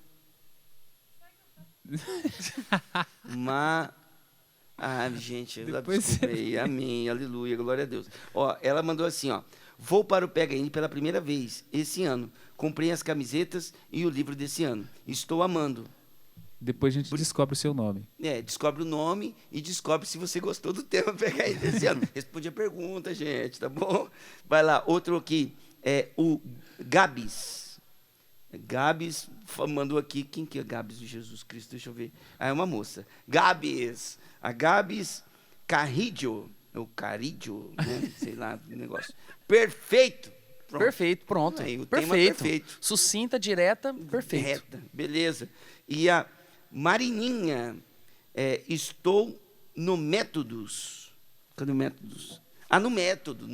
A: Gente, ela
E: Depois
A: desculpa aí. Amém, aleluia, glória a Deus. Ó, ela mandou assim, ó. Vou para o PHN pela primeira vez esse ano. Comprei as camisetas e o livro desse ano. Estou amando.
E: Depois a gente descobre o seu nome.
A: Descobre o nome e descobre se você gostou do tema PHN desse ano. Responde a pergunta, gente, tá bom? Vai lá, outro aqui. O Gabs. Gabs mandou aqui. Quem que é Gabs de Jesus Cristo? Deixa eu ver. É uma moça. Gabs. A Gabs Carridio. O Carridio, né? Sei lá, o negócio. Perfeito. Pronto.
F: Perfeito, pronto.
A: Aí, o tema
F: perfeito.
A: perfeito.
F: Sucinta, direta, perfeito.
A: Reta, beleza. E a Marininha, estou no Métodos. Cadê o Métodos? No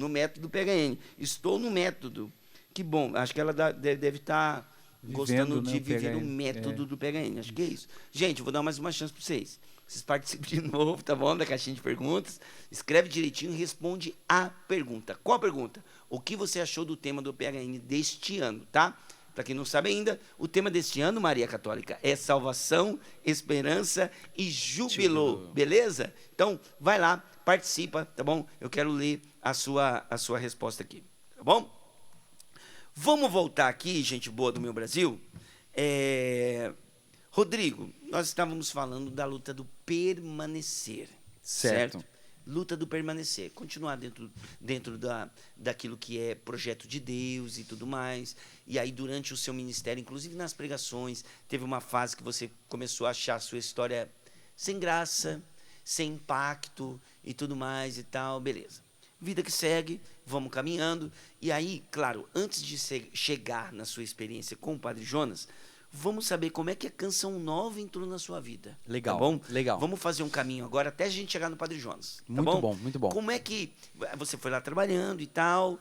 A: método PHN. Estou no método. Que bom, acho que ela deve estar gostando
E: Vivendo, né,
A: de
E: o
A: viver o
E: PHN.
A: método do PHN. Acho que é isso. Gente, eu vou dar mais uma chance para vocês. Vocês participam de novo, tá bom? Da caixinha de perguntas. Escreve direitinho e responde a pergunta. Qual a pergunta? O que você achou do tema do PHN deste ano, tá? Para quem não sabe ainda, o tema deste ano, Maria Católica, é salvação, esperança e júbilo, beleza? Então, vai lá, participa, tá bom? Eu quero ler a sua resposta aqui, tá bom? Vamos voltar aqui, gente boa do meu Brasil. Rodrigo, nós estávamos falando da luta do permanecer, certo? Luta do permanecer, continuar dentro daquilo que é projeto de Deus e tudo mais. E aí, durante o seu ministério, inclusive nas pregações, teve uma fase que você começou a achar a sua história sem graça, sem impacto e tudo mais e tal, beleza. Vida que segue, vamos caminhando. E aí, claro, antes de chegar na sua experiência com o Padre Jonas, vamos saber como é que a Canção Nova entrou na sua vida.
F: Legal,
A: tá bom?
F: legal.
A: Vamos fazer um caminho agora até a gente chegar no Padre Jonas. Tá
F: Muito
A: bom?
F: bom, muito bom.
A: Como é que você foi lá trabalhando e tal,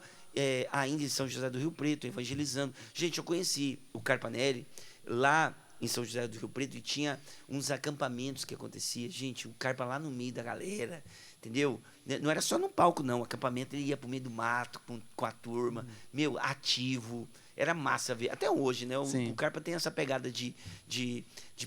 A: ainda em São José do Rio Preto, evangelizando. Gente, eu conheci o Carpanelli lá em São José do Rio Preto e tinha uns acampamentos que acontecia. Gente, o Carpa lá no meio da galera, entendeu? Não era só no palco, não. O acampamento ele ia pro meio do mato com a turma. Meu, ativo. Era massa ver. Até hoje, né?
F: Sim.
A: O Carpa tem essa pegada de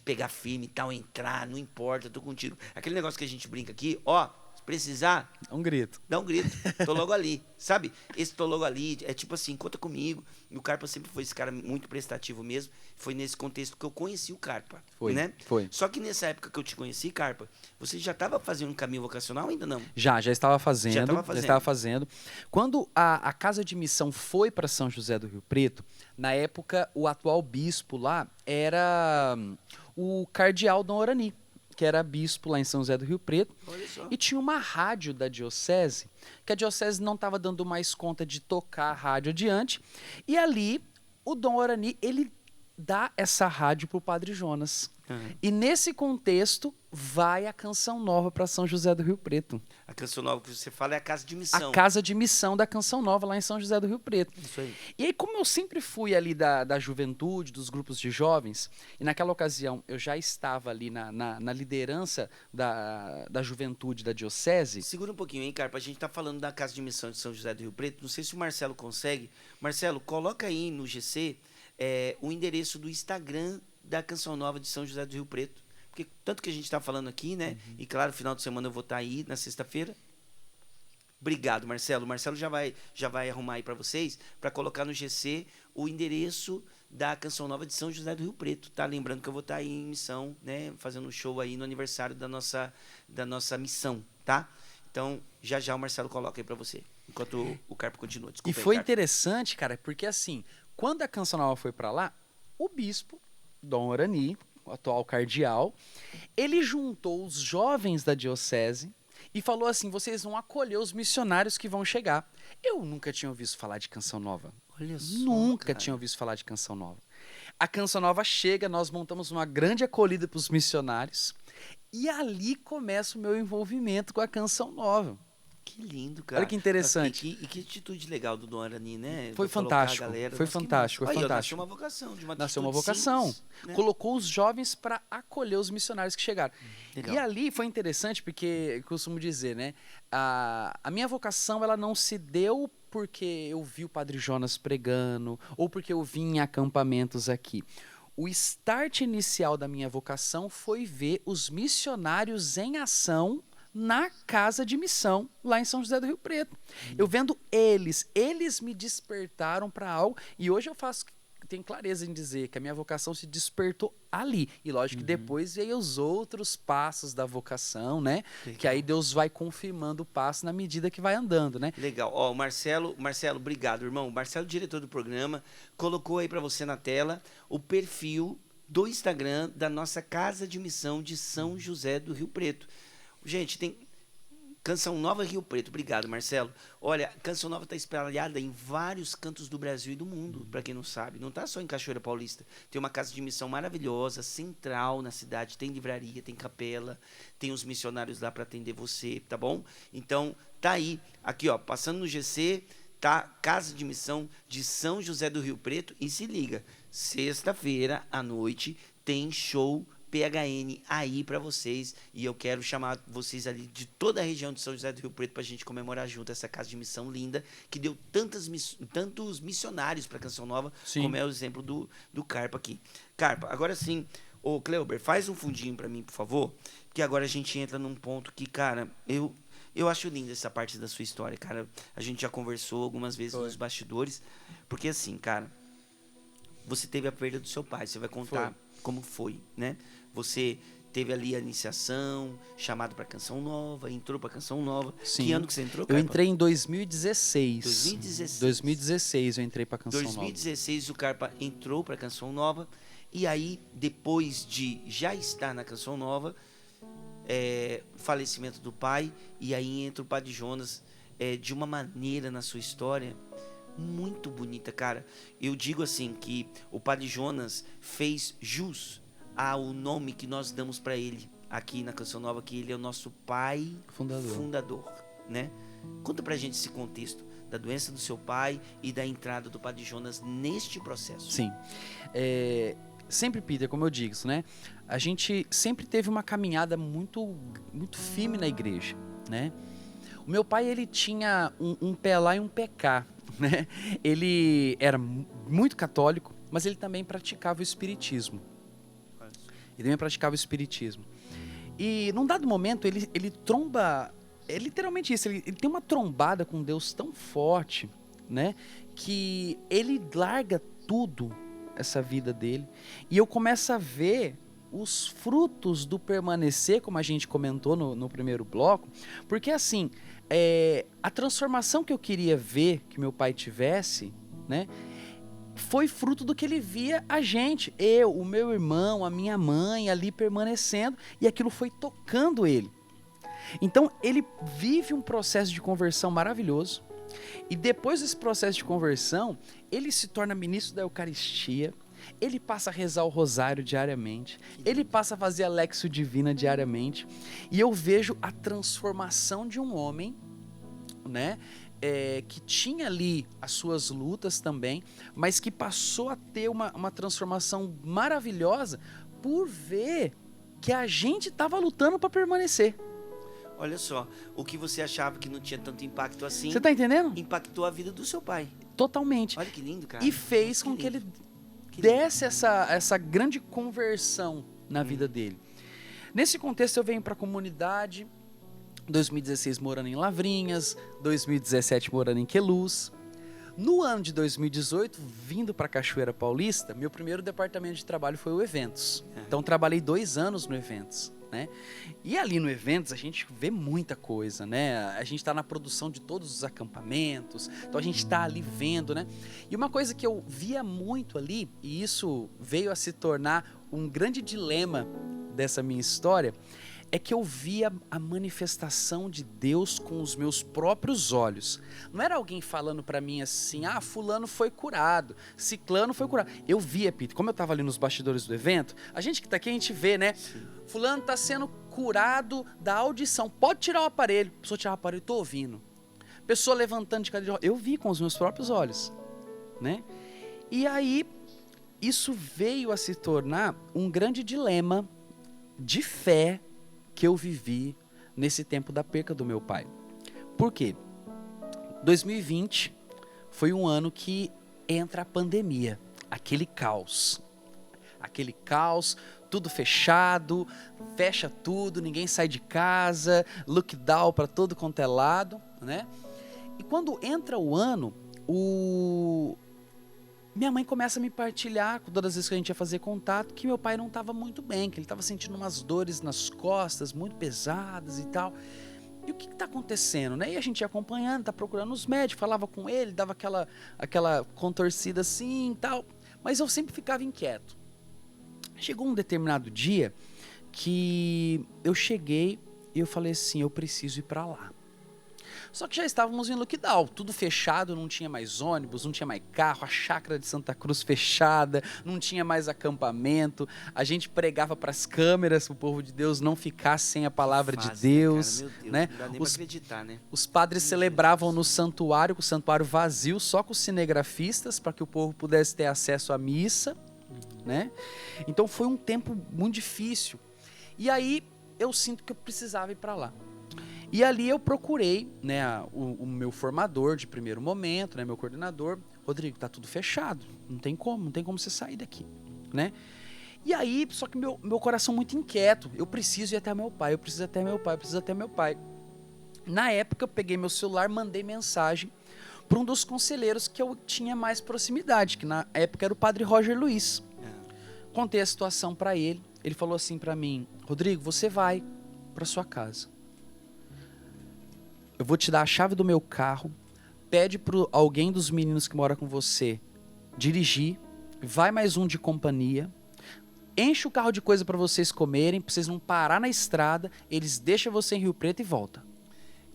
A: pegar firme e tal, entrar, não importa, tô contigo. Aquele negócio que a gente brinca aqui, ó, se precisar,
F: Um grito.
A: dá um grito, tô logo ali, sabe? Esse tô logo ali, é tipo assim, conta comigo. E o Carpa sempre foi esse cara muito prestativo mesmo. Foi nesse contexto que eu conheci o Carpa,
F: Foi,
A: né?
F: foi.
A: Só que nessa época que eu te conheci, Carpa, você já estava fazendo um caminho vocacional ou ainda não?
F: Já estava fazendo.
A: Já estava
F: fazendo. Quando a casa de missão foi para São José do Rio Preto, na época o atual bispo lá era o cardeal Dom Orani, que era bispo lá em São José do Rio Preto.
A: Olha só.
F: E tinha uma rádio da diocese, que a diocese não estava dando mais conta de tocar a rádio adiante. E ali, o Dom Orani, ele dá essa rádio pro Padre Jonas.
A: Uhum.
F: E nesse contexto, vai a Canção Nova para São José do Rio Preto.
A: A canção nova que você fala é a casa de missão.
F: A casa de missão da Canção Nova, lá em São José do Rio Preto.
A: Isso aí.
F: E aí, como eu sempre fui ali da juventude, dos grupos de jovens, e naquela ocasião eu já estava ali na liderança da juventude da diocese.
A: Segura um pouquinho, hein, Carpa? A gente tá falando da casa de missão de São José do Rio Preto. Não sei se o Marcelo consegue. Marcelo, coloca aí no GC o endereço do Instagram da Canção Nova de São José do Rio Preto. Porque tanto que a gente está falando aqui, né? E claro, final de semana eu vou estar aí na sexta-feira. Obrigado, Marcelo. O Marcelo já vai arrumar aí para vocês, para colocar no GC o endereço da Canção Nova de São José do Rio Preto, tá? Lembrando que eu vou estar aí em missão, né? Fazendo um show aí no aniversário da nossa missão, tá? Então, já o Marcelo coloca aí para você, enquanto o Carpo continua. Desculpa
F: E
A: aí,
F: foi
A: Carpo.
F: interessante, cara, porque assim, quando a Canção Nova foi para lá, o bispo, Dom Orani, o atual cardeal, ele juntou os jovens da diocese e falou assim: vocês vão acolher os missionários que vão chegar. Eu nunca tinha ouvido falar de Canção Nova.
A: Olha só,
F: Nunca
A: cara.
F: tinha ouvido falar de Canção Nova. A Canção Nova chega, nós montamos uma grande acolhida para os missionários e ali começa o meu envolvimento com a Canção Nova.
A: Que lindo, cara.
F: Olha que interessante.
A: E que atitude legal do Dom Arani, né?
F: Foi
A: De colocar a
F: fantástico,
A: galera.
F: foi
A: Nossa, que
F: fantástico,
A: massa.
F: foi
A: Aí, ó,
F: fantástico.
A: nasceu uma vocação, de uma
F: Nasceu uma
A: atitude
F: vocação.
A: simples, né?
F: Colocou os jovens para acolher os missionários que chegaram.
A: Legal.
F: E ali foi interessante porque, eu costumo dizer, né? A minha vocação, ela não se deu porque eu vi o Padre Jonas pregando ou porque eu vim em acampamentos aqui. O start inicial da minha vocação foi ver os missionários em ação na casa de missão, lá em São José do Rio Preto. Eu vendo eles me despertaram para algo, e hoje eu tenho clareza em dizer que a minha vocação se despertou ali. E lógico que depois veio os outros passos da vocação, né?
A: Legal.
F: Que aí Deus vai confirmando o passo na medida que vai andando, né?
A: Legal. Ó, o Marcelo, obrigado, irmão. O Marcelo, diretor do programa, colocou aí para você na tela o perfil do Instagram da nossa Casa de Missão de São José do Rio Preto. Gente, tem Canção Nova Rio Preto. Obrigado, Marcelo. Olha, Canção Nova está espalhada em vários cantos do Brasil e do mundo, para quem não sabe. Não está só em Cachoeira Paulista. Tem uma casa de missão maravilhosa, central na cidade. Tem livraria, tem capela, tem os missionários lá para atender você, tá bom? Então, tá aí. Aqui, ó, passando no GC, tá? Casa de Missão de São José do Rio Preto. E se liga, sexta-feira à noite tem show PHN aí para vocês, e eu quero chamar vocês ali de toda a região de São José do Rio Preto para a gente comemorar junto essa casa de missão linda, que deu tantos missionários para Canção Nova,
F: Sim.
A: como é o exemplo do Carpa aqui. Carpa, agora sim, ô Cleuber, faz um fundinho para mim, por favor, que agora a gente entra num ponto que, cara, eu acho linda essa parte da sua história, cara. A gente já conversou algumas vezes nos bastidores, porque assim, cara, você teve a perda do seu pai, você vai contar como foi, né? Você teve ali a iniciação, chamado para Canção Nova, entrou para Canção Nova.
F: Sim.
A: Que ano que você entrou,
F: Eu
A: Carpa?
F: entrei em 2016.
A: 2016.
F: 2016 eu entrei para Canção
A: 2016 o Carpa entrou para Canção Nova, e aí depois de já estar na Canção Nova, falecimento do pai, e aí entra o Padre Jonas de uma maneira na sua história muito bonita, cara. Eu digo assim que o Padre Jonas fez jus ao nome que nós damos para ele aqui na Canção Nova, que ele é o nosso pai fundador, né? Conta pra gente esse contexto da doença do seu pai e da entrada do Padre Jonas neste processo.
F: Sim. sempre, Peter, como eu digo, né? A gente sempre teve uma caminhada muito, muito firme na igreja, né? O meu pai, ele tinha um pé lá e um pé cá, né? Ele era muito católico, mas ele também praticava o espiritismo. Ele também praticava o espiritismo. E num dado momento, ele tromba... É literalmente isso, ele tem uma trombada com Deus tão forte, né? Que ele larga tudo, essa vida dele. E eu começo a ver os frutos do permanecer, como a gente comentou no primeiro bloco. Porque assim, a transformação que eu queria ver que meu pai tivesse, né? Foi fruto do que ele via a gente. Eu, o meu irmão, a minha mãe ali permanecendo. E aquilo foi tocando ele. Então, ele vive um processo de conversão maravilhoso. E depois desse processo de conversão, ele se torna ministro da Eucaristia. Ele passa a rezar o rosário diariamente. Ele passa a fazer a Lexio Divina diariamente. E eu vejo a transformação de um homem, né? Que tinha ali as suas lutas também, mas que passou a ter uma transformação maravilhosa por ver que a gente estava lutando para permanecer.
A: Olha só, o que você achava que não tinha tanto impacto assim,
F: Você tá entendendo?
A: impactou a vida do seu pai.
F: Totalmente.
A: Olha que lindo, cara.
F: E fez
A: Nossa,
F: com que ele
A: lindo. Que
F: desse essa grande conversão na vida dele. Nesse contexto, eu venho para a comunidade, 2016 morando em Lavrinhas, 2017 morando em Queluz. No ano de 2018, vindo para Cachoeira Paulista, meu primeiro departamento de trabalho foi o Eventos. Então, trabalhei 2 anos no Eventos, né? E ali no Eventos, a gente vê muita coisa, né? A gente está na produção de todos os acampamentos, então a gente está ali vendo, né? E uma coisa que eu via muito ali, e isso veio a se tornar um grande dilema dessa minha história, é que eu via a manifestação de Deus com os meus próprios olhos. Não era alguém falando pra mim assim, fulano foi curado, ciclano foi curado. Eu via, Peter, como eu tava ali nos bastidores do evento, a gente que tá aqui, a gente vê, né? Sim. Fulano tá sendo curado da audição, pode tirar o aparelho. A pessoa tirar o aparelho, tô ouvindo. Pessoa levantando de cadeira, eu vi com os meus próprios olhos, né? E aí, isso veio a se tornar um grande dilema de fé que eu vivi nesse tempo da perca do meu pai. Por quê? 2020 foi um ano que entra a pandemia, aquele caos, tudo fechado, fecha tudo, ninguém sai de casa, lockdown para todo quanto é lado, né? E quando entra o ano, minha mãe começa a me partilhar, todas as vezes que a gente ia fazer contato, que meu pai não estava muito bem, que ele estava sentindo umas dores nas costas, muito pesadas e tal. E o que está acontecendo, né? E a gente ia acompanhando, tá procurando os médicos, falava com ele, dava aquela contorcida assim e tal. Mas eu sempre ficava inquieto. Chegou um determinado dia que eu cheguei e eu falei assim, eu preciso ir para lá. Só que já estávamos em lockdown, tudo fechado, não tinha mais ônibus, não tinha mais carro, a chácara de Santa Cruz fechada, não tinha mais acampamento, a gente pregava para as câmeras, para o povo de Deus não ficar sem a palavra de Deus,
A: cara, meu Deus,
F: né?
A: Não dá nem pra acreditar, né?
F: Os padres celebravam no santuário, com o santuário vazio, só com os cinegrafistas, para que o povo pudesse ter acesso à missa, né? Então foi um tempo muito difícil. E aí eu sinto que eu precisava ir para lá. E ali eu procurei, né, o meu formador de primeiro momento, né, meu coordenador. Rodrigo, tá tudo fechado, não tem como você sair daqui, né? E aí, só que meu coração muito inquieto, eu preciso ir até meu pai, eu preciso até meu pai. Na época eu peguei meu celular, mandei mensagem para um dos conselheiros que eu tinha mais proximidade, que na época era o padre Roger Luiz. Contei a situação para ele, ele falou assim para mim, Rodrigo, você vai para sua casa. Eu vou te dar a chave do meu carro, pede para alguém dos meninos que mora com você dirigir, vai mais um de companhia, enche o carro de coisa para vocês comerem, para vocês não parar na estrada, eles deixam você em Rio Preto e volta.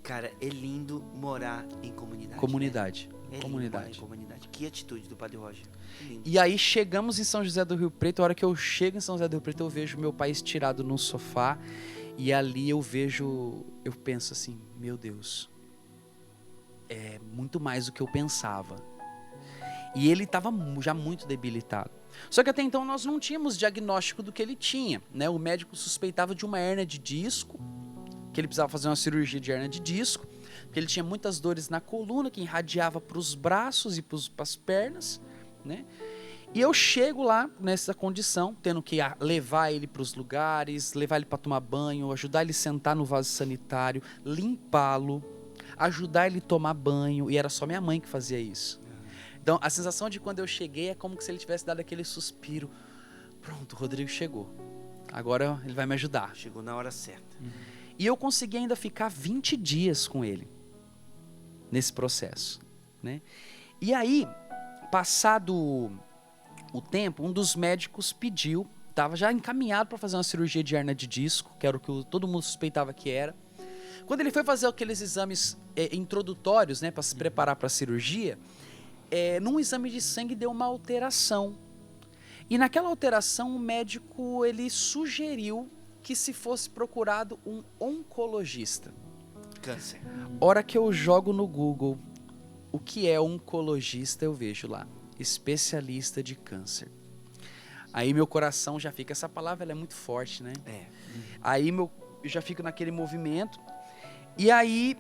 A: Cara, é lindo morar em comunidade.
F: Comunidade.
A: Né? É
F: Comunidade.
A: lindo morar em comunidade. Que atitude do Padre Roger. Que lindo.
F: E aí chegamos em São José do Rio Preto, a hora que eu chego em São José do Rio Preto, eu vejo meu pai estirado no sofá, e ali eu penso assim, meu Deus, é muito mais do que eu pensava. E ele estava já muito debilitado. Só que até então nós não tínhamos diagnóstico do que ele tinha, né? O médico suspeitava de uma hérnia de disco, que ele precisava fazer uma cirurgia de hérnia de disco, porque ele tinha muitas dores na coluna, que irradiava para os braços e para as pernas, né? E eu chego lá nessa condição, tendo que levar ele para os lugares, levar ele para tomar banho, ajudar ele a sentar no vaso sanitário, limpá-lo, ajudar ele a tomar banho, e era só minha mãe que fazia isso. Então, a sensação de quando eu cheguei é como se ele tivesse dado aquele suspiro. Pronto, o Rodrigo chegou. Agora ele vai me ajudar.
A: Chegou na hora certa.
F: E eu consegui ainda ficar 20 dias com ele nesse processo, né? E aí, passado o tempo, um dos médicos pediu, estava já encaminhado para fazer uma cirurgia de hérnia de disco, que era o que todo mundo suspeitava que era. Quando ele foi fazer aqueles exames introdutórios, né, para se preparar para a cirurgia, num exame de sangue deu uma alteração. E naquela alteração o médico ele sugeriu que se fosse procurado um oncologista.
A: Câncer.
F: Hora que eu jogo no Google o que é oncologista, eu vejo lá, especialista de câncer. Aí meu coração já fica, essa palavra ela é muito forte, né? Aí eu já fico naquele movimento. E aí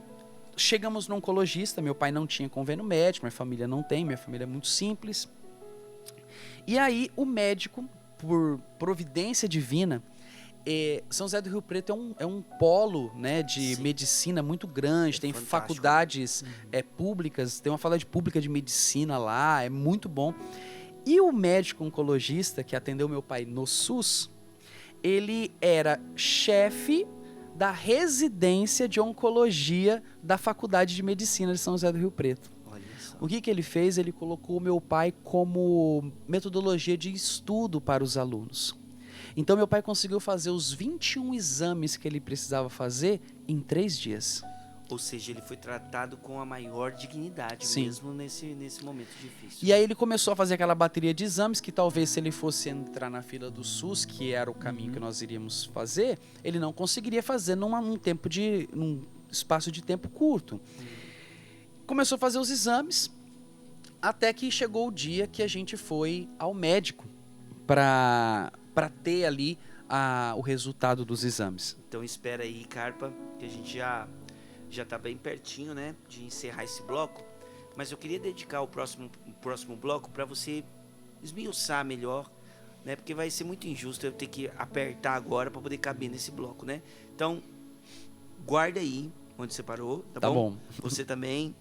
F: chegamos no oncologista, meu pai não tinha convênio médico, minha família não tem, minha família é muito simples. E aí o médico, por providência divina, São José do Rio Preto é um polo, né, de
A: Sim.
F: medicina muito grande, tem
A: fantástico.
F: faculdades públicas, tem uma faculdade pública de medicina lá, é muito bom. E o médico oncologista que atendeu meu pai no SUS, ele era chefe da residência de oncologia da Faculdade de Medicina de São José do Rio Preto.
A: Olha só.
F: O que ele fez? Ele colocou meu pai como metodologia de estudo para os alunos. Então meu pai conseguiu fazer os 21 exames que ele precisava fazer em 3 dias.
A: Ou seja, ele foi tratado com a maior dignidade,
F: Sim.
A: mesmo nesse momento difícil.
F: E aí ele começou a fazer aquela bateria de exames que talvez se ele fosse entrar na fila do SUS, que era o caminho que nós iríamos fazer, ele não conseguiria fazer num espaço de tempo curto. Começou a fazer os exames, até que chegou o dia que a gente foi ao médico para ter ali o resultado dos exames.
A: Então espera aí, Carpa, que a gente já tá bem pertinho, né, de encerrar esse bloco. Mas eu queria dedicar o próximo bloco para você esmiuçar melhor, né, porque vai ser muito injusto eu ter que apertar agora para poder caber nesse bloco, né? Então, guarda aí onde você parou, tá bom? Você também,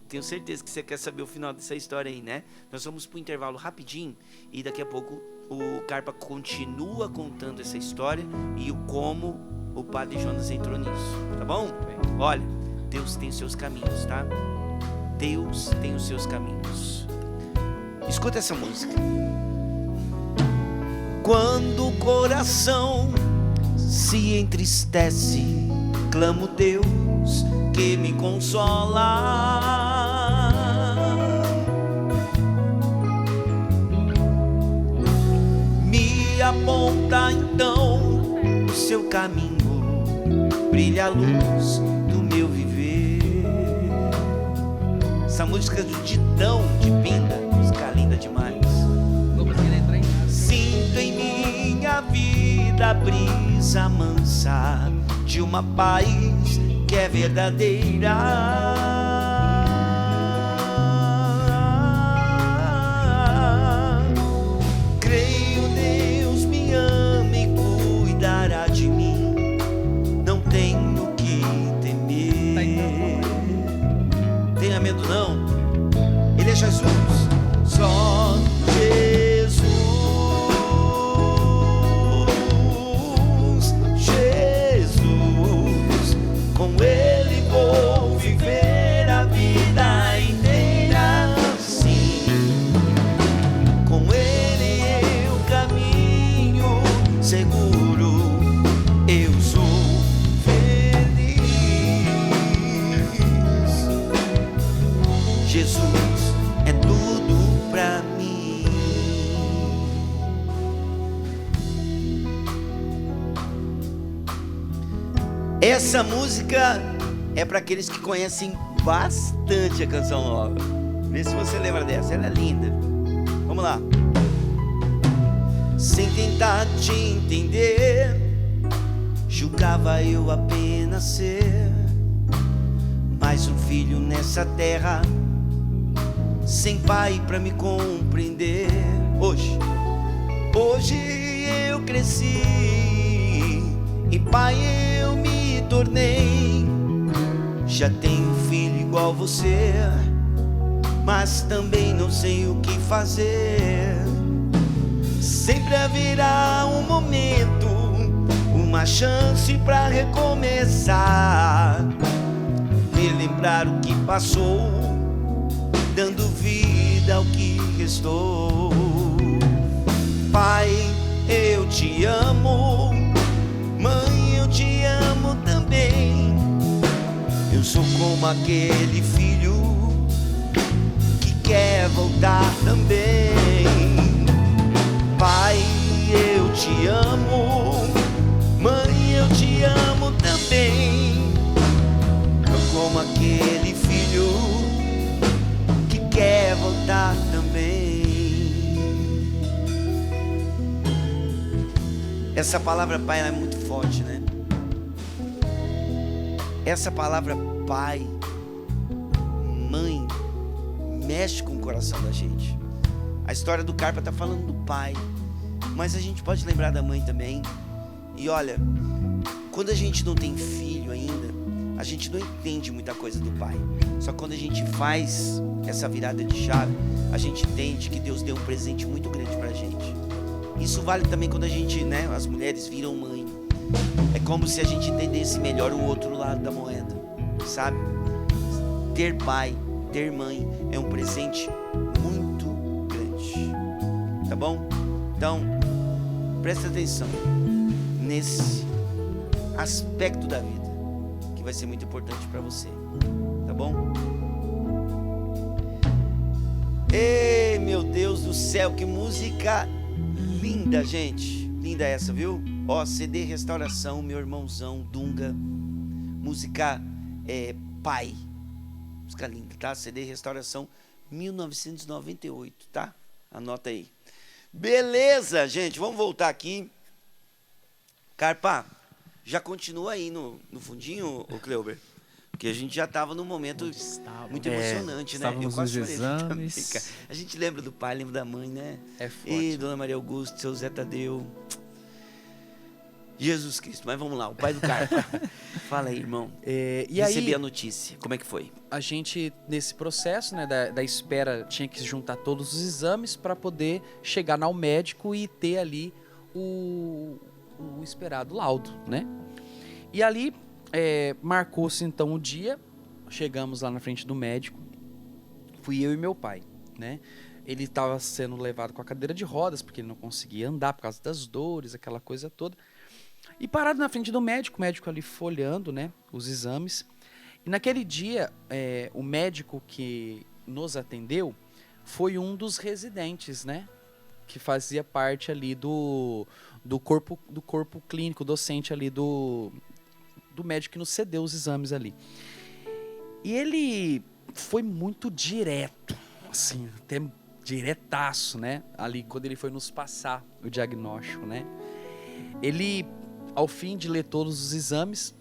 A: tenho certeza que você quer saber o final dessa história aí, né? Nós vamos pro intervalo rapidinho e daqui a pouco o Carpa continua contando essa história e o como o Padre Jonas entrou nisso, tá bom? Olha, Deus tem os seus caminhos, tá? Deus tem os seus caminhos. Escuta essa música. Quando o coração se entristece, clamo Deus que me consola. Me aponta então o seu caminho, brilha a luz do meu viver. Essa música do Didão de Pinda, música linda demais. Sinto em minha vida a brisa mansa de uma paz que é verdadeira. Creio Deus me ama e cuidará de mim. Não tenho que temer. Tenha medo não. Ele é Jesus. Só Jesus. Jesus. Com Ele vou viver a vida inteira. Sim. Com Ele eu caminho seguro. Eu sou feliz. Jesus é tudo pra mim. Essa música é para aqueles que conhecem bastante a Canção Nova. Vê se você lembra dessa, ela é linda. Vamos lá. sem tentar te entender. Julgava eu apenas ser mais um filho nessa terra, sem pai pra me compreender. Hoje eu cresci e pai eu me tornei. Já tenho um filho igual você, mas também não sei o que fazer. Sempre haverá um momento, uma chance pra recomeçar, relembrar o que passou, dando vida ao que restou. Pai, eu te amo, mãe, eu te amo também. Eu sou como aquele filho que quer voltar também. Pai, eu te amo, mãe, eu te amo também. Eu como aquele filho que quer voltar também. Essa palavra pai é muito forte, né? Essa palavra pai, mãe, mexe com o coração da gente. A história do Carpa tá falando do pai, mas a gente pode lembrar da mãe também. E olha, quando a gente não tem filho ainda, a gente não entende muita coisa do pai. Só quando a gente faz essa virada de chave, a gente entende que Deus deu um presente muito grande pra gente. Isso vale também quando a gente, né, as mulheres viram mãe. É como se a gente entendesse melhor o outro lado da moeda, sabe? Ter pai, ter mãe é um presente muito grande, tá bom? Então, presta atenção nesse aspecto da vida que vai ser muito importante para você, tá bom? Ei, meu Deus do céu, que música linda, gente. Linda essa, viu? Ó, CD Restauração, meu irmãozão Dunga. Música Pai. Música linda, tá? CD Restauração 1998, tá? Anota aí. Beleza, gente, vamos voltar aqui. Carpa, já continua aí no fundinho, ô Cleuber? Porque a gente já estava num momento muito emocionante, né?
E: Estávamos nos exames.
A: Também, a gente lembra do pai, lembra da mãe, né?
F: É forte.
A: E Dona Maria Augusto, seu Zé Tadeu. Jesus Cristo, mas vamos lá, o pai do Carpa. Fala aí, irmão.
F: E
A: Recebi
F: aí,
A: a notícia, como é que foi?
F: a gente, nesse processo, né, da espera, tinha que juntar todos os exames para poder chegar ao médico e ter ali o esperado laudo, né? E ali marcou-se então o dia, chegamos lá na frente do médico, fui eu e meu pai, né? Ele estava sendo levado com a cadeira de rodas, porque ele não conseguia andar por causa das dores, aquela coisa toda. E parado na frente do médico, o médico ali folhando, né, os exames. E naquele dia, o médico que nos atendeu foi um dos residentes, né, que fazia parte ali do corpo clínico, docente ali do médico que nos cedeu os exames ali. E ele foi muito direto, assim, até diretaço, né, ali quando ele foi nos passar o diagnóstico, né. Ele, ao fim de ler todos os exames,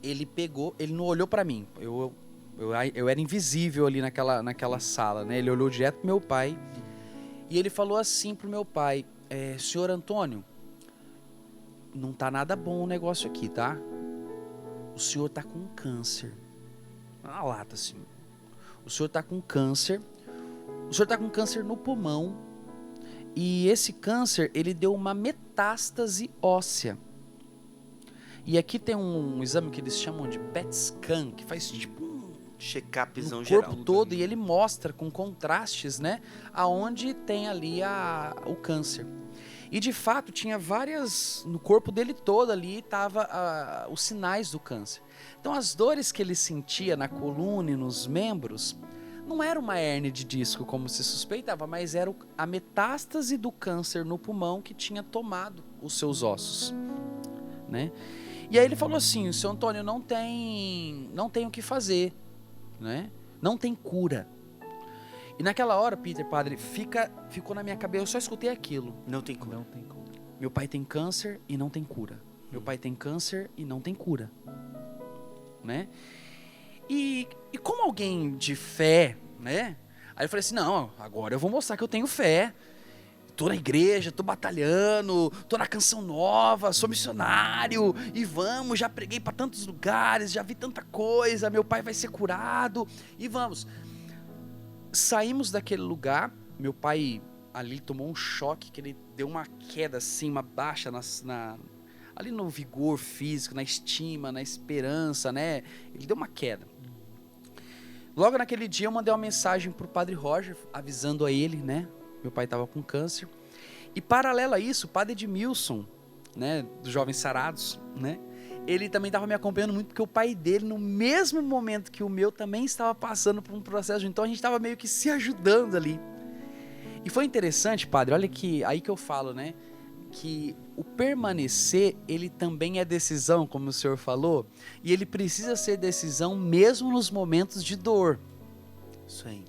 F: ele pegou, ele não olhou para mim, eu era invisível ali naquela sala, né? Ele olhou direto pro meu pai e ele falou assim pro meu pai: senhor Antônio, não tá nada bom o negócio aqui, tá? O senhor tá com câncer. Na lata, assim. O senhor tá com câncer. O senhor tá com câncer no pulmão. E esse câncer, ele deu uma metástase óssea. E aqui tem um exame que eles chamam de PET scan, que faz tipo um
A: check-upzão
F: no
A: geral.
F: corpo todo, e ele mostra com contrastes, né, aonde tem ali o câncer. E de fato tinha várias, no corpo dele todo ali tava os sinais do câncer. Então as dores que ele sentia na coluna e nos membros não era uma hérnia de disco como se suspeitava, mas era a metástase do câncer no pulmão que tinha tomado os seus ossos, né? E aí ele falou assim: seu Antônio, não tem o que fazer, né? Não tem cura. E naquela hora, Peter, padre, ficou na minha cabeça, eu só escutei aquilo.
A: Não tem como.
E: Não tem como.
F: Meu pai tem câncer e não tem cura. Meu pai tem câncer e não tem cura. Né? E como alguém de fé, né? Aí eu falei assim, não, agora eu vou mostrar que eu tenho fé. Tô na igreja, tô batalhando, tô na Canção Nova, sou missionário, e vamos, já preguei para tantos lugares, já vi tanta coisa, meu pai vai ser curado, e vamos. Saímos daquele lugar, meu pai ali tomou um choque, que ele deu uma queda assim, uma baixa ali no vigor físico, na estima, na esperança, né? Ele deu uma queda. Logo naquele dia eu mandei uma mensagem pro Padre Roger, avisando a ele, né? Meu pai estava com câncer. E paralelo a isso, o Padre Edmilson, né, dos Jovens Sarados, né? Ele também estava me acompanhando muito, porque o pai dele, no mesmo momento que o meu, também estava passando por um processo. Então a gente estava meio que se ajudando ali. E foi interessante, padre, olha que aí que eu falo, né? Que o permanecer, ele também é decisão, como o senhor falou, e ele precisa ser decisão mesmo nos momentos de dor.
A: Isso aí.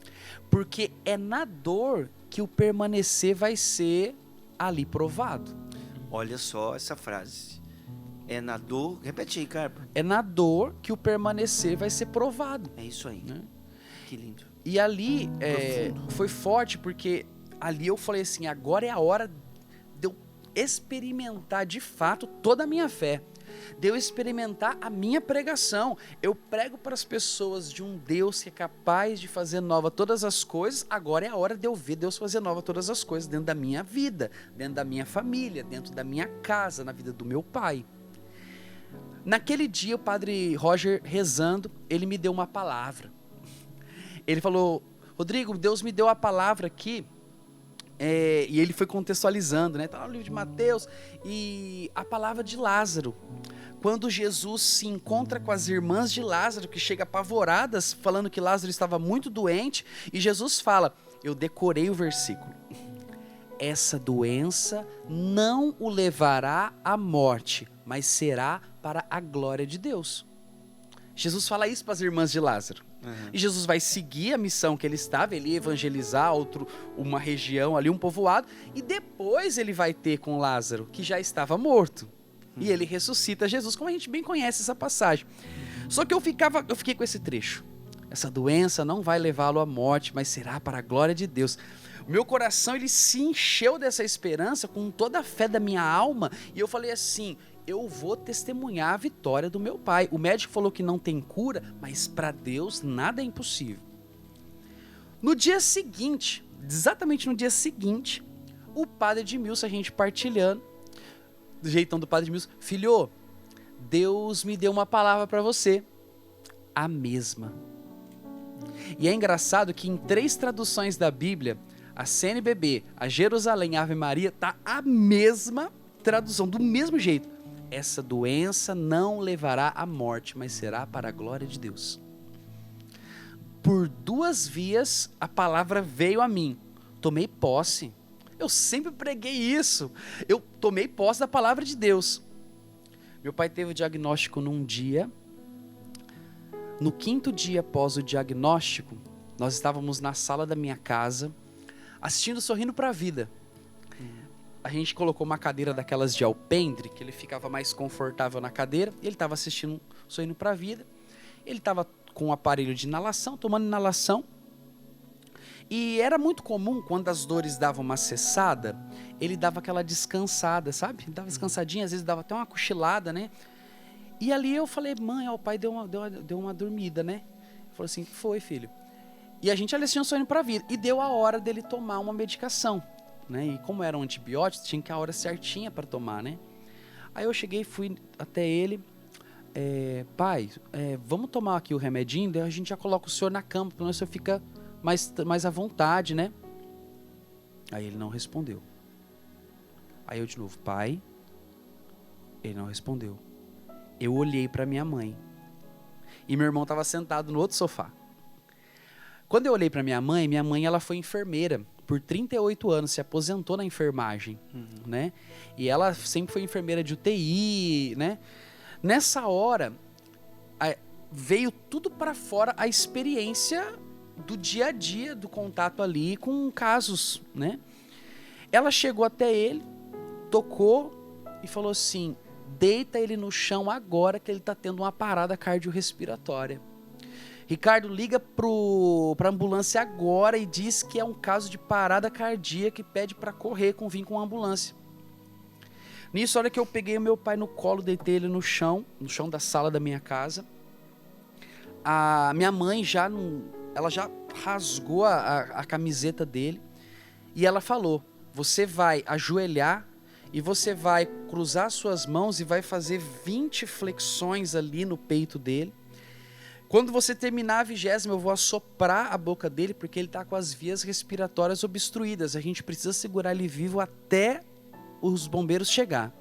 F: Porque é na dor que o permanecer vai ser ali provado.
A: Olha só essa frase. É na dor... Repete aí, Carpa.
F: É na dor que o permanecer vai ser provado.
A: É isso aí.
F: Né?
A: Que lindo.
F: E ali foi forte, porque ali eu falei assim, agora é a hora de eu experimentar de fato toda a minha fé. De eu experimentar a minha pregação. Eu prego para as pessoas de um Deus que é capaz de fazer nova todas as coisas. Agora é a hora de eu ver Deus fazer nova todas as coisas dentro da minha vida, dentro da minha família, dentro da minha casa, na vida do meu pai. Naquele dia, o Padre Roger rezando, ele me deu uma palavra. Ele falou, Rodrigo, Deus me deu a palavra aqui. E ele foi contextualizando, né? Tá no livro de Mateus, e a palavra de Lázaro. Quando Jesus se encontra com as irmãs de Lázaro, que chegam apavoradas, falando que Lázaro estava muito doente, e Jesus fala, eu decorei o versículo. Essa doença não o levará à morte, mas será para a glória de Deus. Jesus fala isso para as irmãs de Lázaro. Uhum. E Jesus vai seguir a missão que ele estava, ele ia evangelizar uma região ali, um povoado, e depois ele vai ter com Lázaro, que já estava morto. Uhum. E ele ressuscita Jesus, como a gente bem conhece essa passagem. Só que eu fiquei com esse trecho. Essa doença não vai levá-lo à morte, mas será para a glória de Deus. O meu coração, ele se encheu dessa esperança, com toda a fé da minha alma, e eu falei assim, eu vou testemunhar a vitória do meu pai. O médico falou que não tem cura, mas para Deus nada é impossível. No dia seguinte, exatamente no dia seguinte, o Padre Edmilson, a gente partilhando, do jeitão do Padre Edmilson, filho, Deus me deu uma palavra para você, a mesma. E é engraçado que em 3 traduções da Bíblia, a CNBB, a Jerusalém, a Ave Maria, tá a mesma tradução, do mesmo jeito. Essa doença não levará à morte, mas será para a glória de Deus. Por 2 vias, a palavra veio a mim. Tomei posse. Eu sempre preguei isso. Eu tomei posse da palavra de Deus. Meu pai teve o diagnóstico num dia. No 5º dia após o diagnóstico, nós estávamos na sala da minha casa, assistindo Sorrindo para a Vida. A gente colocou uma cadeira daquelas de alpendre, que ele ficava mais confortável na cadeira, e ele estava assistindo Sorrindo para a Vida. Ele estava com um aparelho de inalação, tomando inalação, e era muito comum, quando as dores davam uma cessada, ele dava aquela descansada, sabe? Dava descansadinha, às vezes dava até uma cochilada, né? E ali eu falei, mãe, ó, o pai deu uma dormida, né? Ele falou assim, foi, filho. E a gente ali assistiu Sorrindo para a Vida, e deu a hora dele tomar uma medicação. Né? E como era um antibiótico, tinha que a hora certinha para tomar, né? Aí eu cheguei, fui até ele, pai, vamos tomar aqui o remedinho, daí a gente já coloca o senhor na cama, pelo menos o senhor fica mais à vontade, né? Aí ele não respondeu. Aí eu de novo, pai, ele não respondeu. Eu olhei para minha mãe, e meu irmão estava sentado no outro sofá. Quando eu olhei para minha mãe ela foi enfermeira, por 38 anos, se aposentou na enfermagem, né? E ela sempre foi enfermeira de UTI, né? Nessa hora, veio tudo para fora a experiência do dia a dia, do contato ali com casos, né? Ela chegou até ele, tocou e falou assim: deita ele no chão agora que ele está tendo uma parada cardiorrespiratória. Ricardo, liga para a ambulância agora e diz que é um caso de parada cardíaca e pede para correr, vir com a ambulância. Nisso, a hora que eu peguei o meu pai no colo, deitei ele no chão da sala da minha casa. A minha mãe ela já rasgou a camiseta dele e ela falou: você vai ajoelhar e você vai cruzar suas mãos e vai fazer 20 flexões ali no peito dele. Quando você terminar a 20ª, eu vou assoprar a boca dele, porque ele está com as vias respiratórias obstruídas. A gente precisa segurar ele vivo até os bombeiros chegar.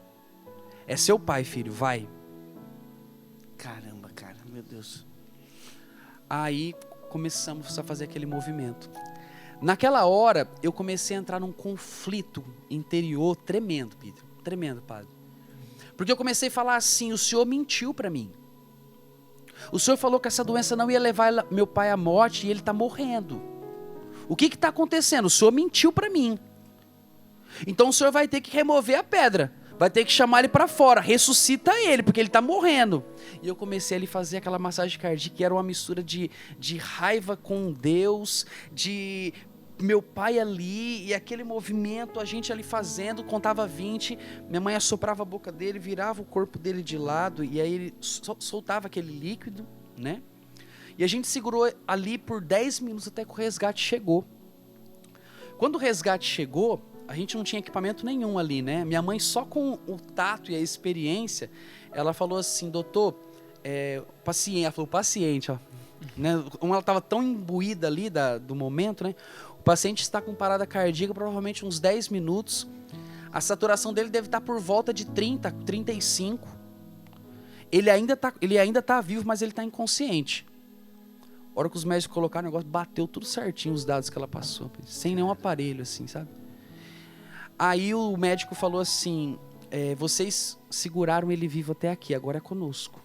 F: É seu pai, filho, vai.
A: Caramba, cara, meu Deus.
F: Aí começamos a fazer aquele movimento. Naquela hora, eu comecei a entrar num conflito interior tremendo, Pedro. Tremendo, padre. Porque eu comecei a falar assim: o senhor mentiu para mim. O senhor falou que essa doença não ia levar meu pai à morte e ele está morrendo. O que está acontecendo? O senhor mentiu para mim. Então o senhor vai ter que remover a pedra. Vai ter que chamar ele para fora. Ressuscita ele, porque ele está morrendo. E eu comecei a lhe fazer aquela massagem cardíaca, que era uma mistura de raiva com Deus, de meu pai ali, e aquele movimento, a gente ali fazendo, contava 20, minha mãe assoprava a boca dele, virava o corpo dele de lado, e aí ele soltava aquele líquido, né? E a gente segurou ali por 10 minutos até que o resgate chegou. Quando o resgate chegou, a gente não tinha equipamento nenhum ali, né? Minha mãe, só com o tato e a experiência, ela falou assim: doutor, paciente, ela falou paciente, ó, né? Como ela estava tão imbuída ali do momento, né? O paciente está com parada cardíaca, provavelmente uns 10 minutos. A saturação dele deve estar por volta de 30, 35. Ele ainda tá vivo, mas ele está inconsciente. A hora que os médicos colocaram o negócio, bateu tudo certinho os dados que ela passou, sem nenhum aparelho, assim, sabe? Aí o médico falou assim: vocês seguraram ele vivo até aqui, agora é conosco.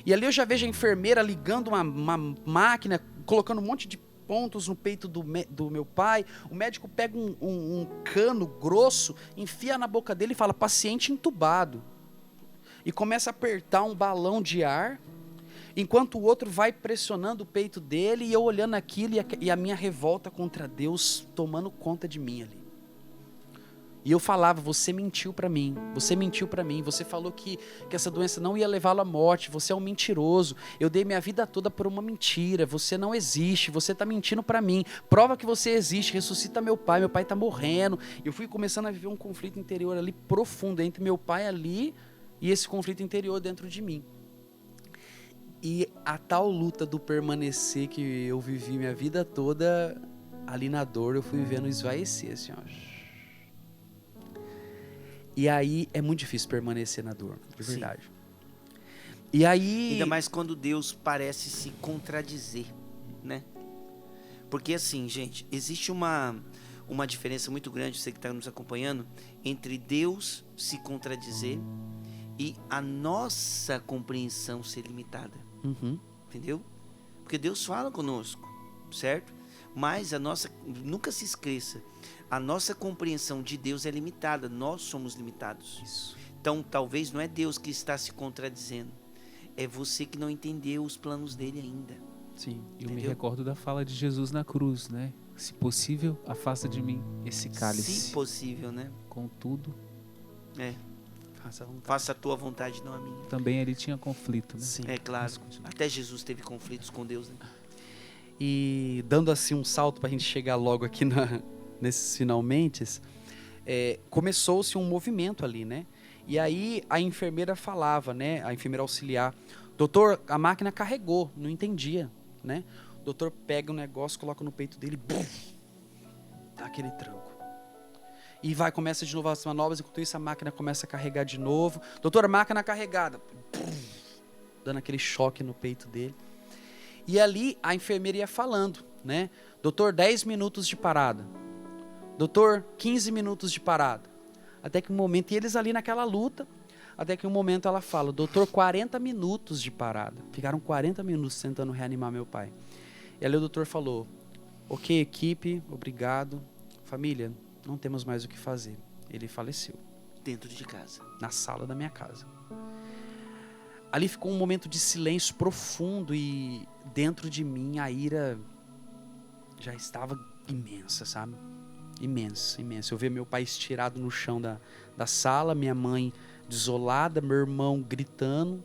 F: E ali eu já vejo a enfermeira ligando uma máquina, colocando um monte de pontos no peito do meu pai. O médico pega um cano grosso, enfia na boca dele e fala: paciente entubado. E começa a apertar um balão de ar, enquanto o outro vai pressionando o peito dele, e eu olhando aquilo e a minha revolta contra Deus tomando conta de mim ali. E eu falava: você mentiu para mim, você mentiu para mim, você falou que essa doença não ia levá-lo à morte, você é um mentiroso, eu dei minha vida toda por uma mentira, você não existe, você está mentindo para mim, prova que você existe, ressuscita meu pai está morrendo. Eu fui começando a viver um conflito interior ali profundo, entre meu pai ali e esse conflito interior dentro de mim. E a tal luta do permanecer que eu vivi minha vida toda, ali na dor eu fui vendo esvaecer, assim, ó. E aí é muito difícil permanecer na dor, de verdade. Sim. E aí...
A: Ainda mais quando Deus parece se contradizer, né? Porque assim, gente, existe uma diferença muito grande, você que está nos acompanhando, entre Deus se contradizer e a nossa compreensão ser limitada.
F: Uhum.
A: Entendeu? Porque Deus fala conosco, certo? Mas nunca se esqueça, a nossa compreensão de Deus é limitada, nós somos limitados.
F: Isso.
A: Então, talvez não é Deus que está se contradizendo, é você que não entendeu os planos dele ainda.
F: Sim.
E: Eu me recordo da fala de Jesus na cruz, né? Se possível, afasta de mim esse cálice.
A: Se possível, né?
E: Contudo,
A: faça a tua vontade, não a minha.
E: Também ele tinha conflito, né?
F: Sim.
A: É claro. Até Jesus teve conflitos com Deus, né?
F: E dando assim um salto para a gente chegar logo aqui nesses finalmentes, começou-se um movimento ali, né? E aí a enfermeira falava, né? A enfermeira auxiliar: doutor, a máquina carregou, não entendia, né? O doutor pega o negócio, coloca no peito dele, bum, dá aquele tranco. E começa de novo as manobras, enquanto isso a máquina começa a carregar de novo. Doutor, a máquina carregada, bum, dando aquele choque no peito dele. E ali a enfermeira ia falando, né? Doutor, 10 minutos de parada. Doutor, 15 minutos de parada. Até que um momento, e eles ali naquela luta, até que um momento ela fala: doutor, 40 minutos de parada. Ficaram 40 minutos tentando reanimar meu pai. E ali o doutor falou, ok, equipe, obrigado. Família, não temos mais o que fazer. Ele faleceu
A: Dentro de casa.
F: na sala da minha casa. Ali ficou um momento de silêncio profundo e dentro de mim a ira já estava imensa, sabe? Imensa, imensa. Eu vi meu pai estirado no chão da sala, minha mãe desolada, meu irmão gritando,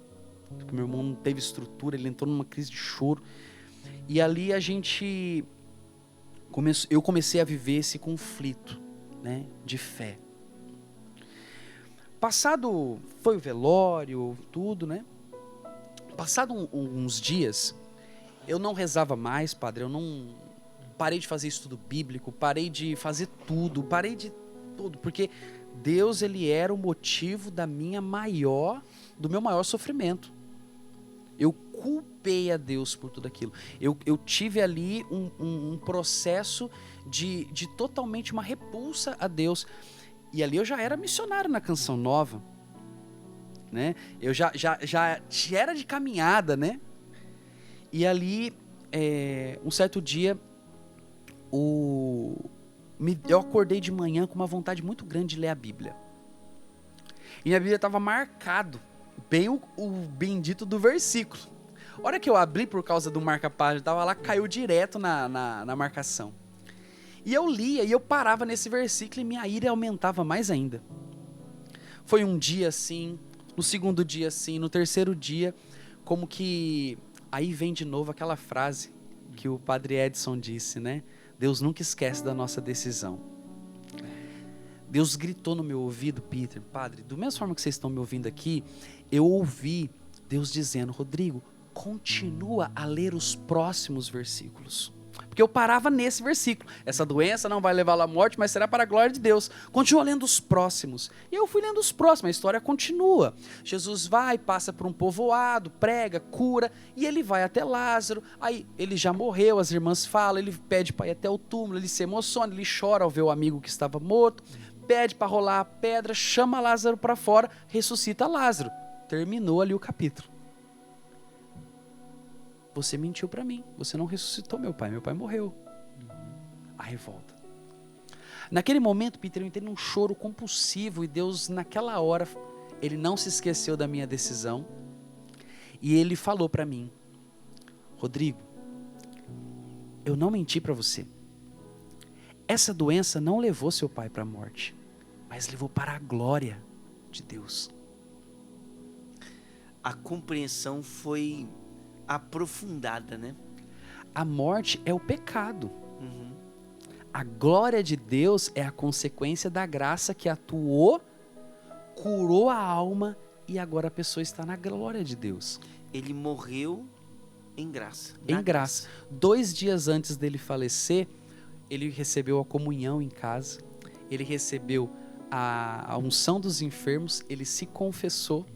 F: porque meu irmão não teve estrutura, ele entrou numa crise de choro. E ali eu comecei a viver esse conflito, né, de fé. Passado, foi o velório, tudo, né? Passado uns dias, eu não rezava mais, padre, eu não parei de fazer estudo bíblico, parei de fazer tudo, parei de tudo, porque Deus, ele era o motivo do meu maior sofrimento. Eu culpei a Deus por tudo aquilo. Eu tive ali um processo de totalmente uma repulsa a Deus. E ali eu já era missionário na Canção Nova, né? Eu já era de caminhada, né? E ali, um certo dia, eu acordei de manhã com uma vontade muito grande de ler a Bíblia. E a Bíblia estava marcado, bem o bendito do versículo. A hora que eu abri por causa do marca-página, estava lá, caiu direto na marcação. E eu lia, e eu parava nesse versículo, e minha ira aumentava mais ainda. Foi um dia assim, no segundo dia assim, no terceiro dia, como que... Aí vem de novo aquela frase que o padre Edson disse, né? Deus nunca esquece da nossa decisão. Deus gritou no meu ouvido, Peter, padre, da mesma forma que vocês estão me ouvindo aqui, eu ouvi Deus dizendo, Rodrigo, continua a ler os próximos versículos. Porque eu parava nesse versículo. Essa doença não vai levá-la à morte, mas será para a glória de Deus. Continua lendo os próximos. E eu fui lendo os próximos, a história continua. Jesus vai, passa por um povoado, prega, cura, e ele vai até Lázaro. Aí ele já morreu, as irmãs falam, ele pede para ir até o túmulo, ele se emociona, ele chora ao ver o amigo que estava morto, pede para rolar a pedra, chama Lázaro para fora, ressuscita Lázaro. Terminou ali o capítulo. Você mentiu para mim, você não ressuscitou meu pai morreu. A revolta. Naquele momento, Peter, eu entrei num choro compulsivo e Deus, naquela hora, ele não se esqueceu da minha decisão e ele falou para mim, Rodrigo, eu não menti para você. Essa doença não levou seu pai para a morte, mas levou para a glória de Deus.
A: A compreensão foi aprofundada, né?
F: A morte é o pecado. A glória de Deus é a consequência da graça que atuou, curou a alma e agora a pessoa está na glória de Deus.
A: Ele morreu em graça.
F: Em graça. 2 dias antes dele falecer, ele recebeu a comunhão em casa, ele recebeu a unção dos enfermos, ele se confessou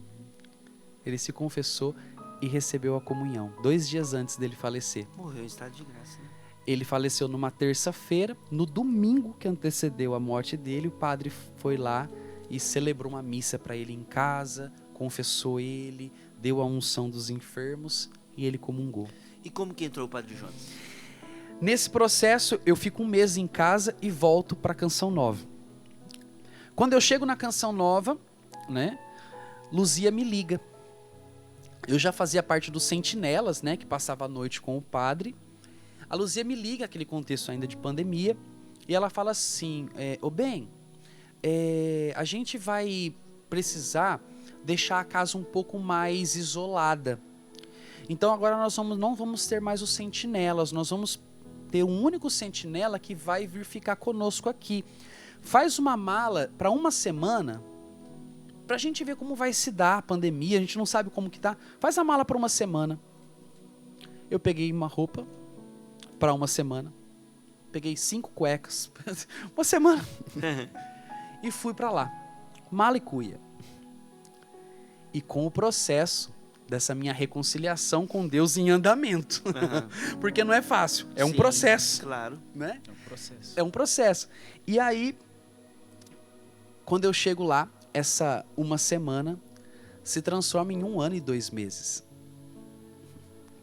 F: e recebeu a comunhão, 2 dias antes dele falecer.
A: Morreu em estado de graça, né?
F: Ele faleceu numa terça-feira, no domingo que antecedeu a morte dele, o padre foi lá e celebrou uma missa para ele em casa, confessou ele, deu a unção dos enfermos e ele comungou.
A: E como que entrou o Padre Jonas?
F: Nesse processo, eu fico 1 mês em casa e volto para a Canção Nova. Quando eu chego na Canção Nova, né, Luzia me liga. Eu já fazia parte dos sentinelas, né, que passava a noite com o padre. A Luzia me liga, aquele contexto ainda de pandemia, e ela fala assim, a gente vai precisar deixar a casa um pouco mais isolada. Então agora nós não vamos ter mais os sentinelas, nós vamos ter um único sentinela que vai vir ficar conosco aqui. Faz uma mala para 1 semana, pra gente ver como vai se dar a pandemia, a gente não sabe como que tá. Faz a mala para 1 semana. Eu peguei uma roupa para 1 semana. Peguei 5 cuecas. 1 semana. E fui para lá. Mala e cuia. E com o processo dessa minha reconciliação com Deus em andamento. Porque não é fácil. É um processo.
A: Claro.
F: Né?
C: É um processo.
F: É um processo. E aí, quando eu chego lá, essa 1 semana se transforma em 1 ano e 2 meses.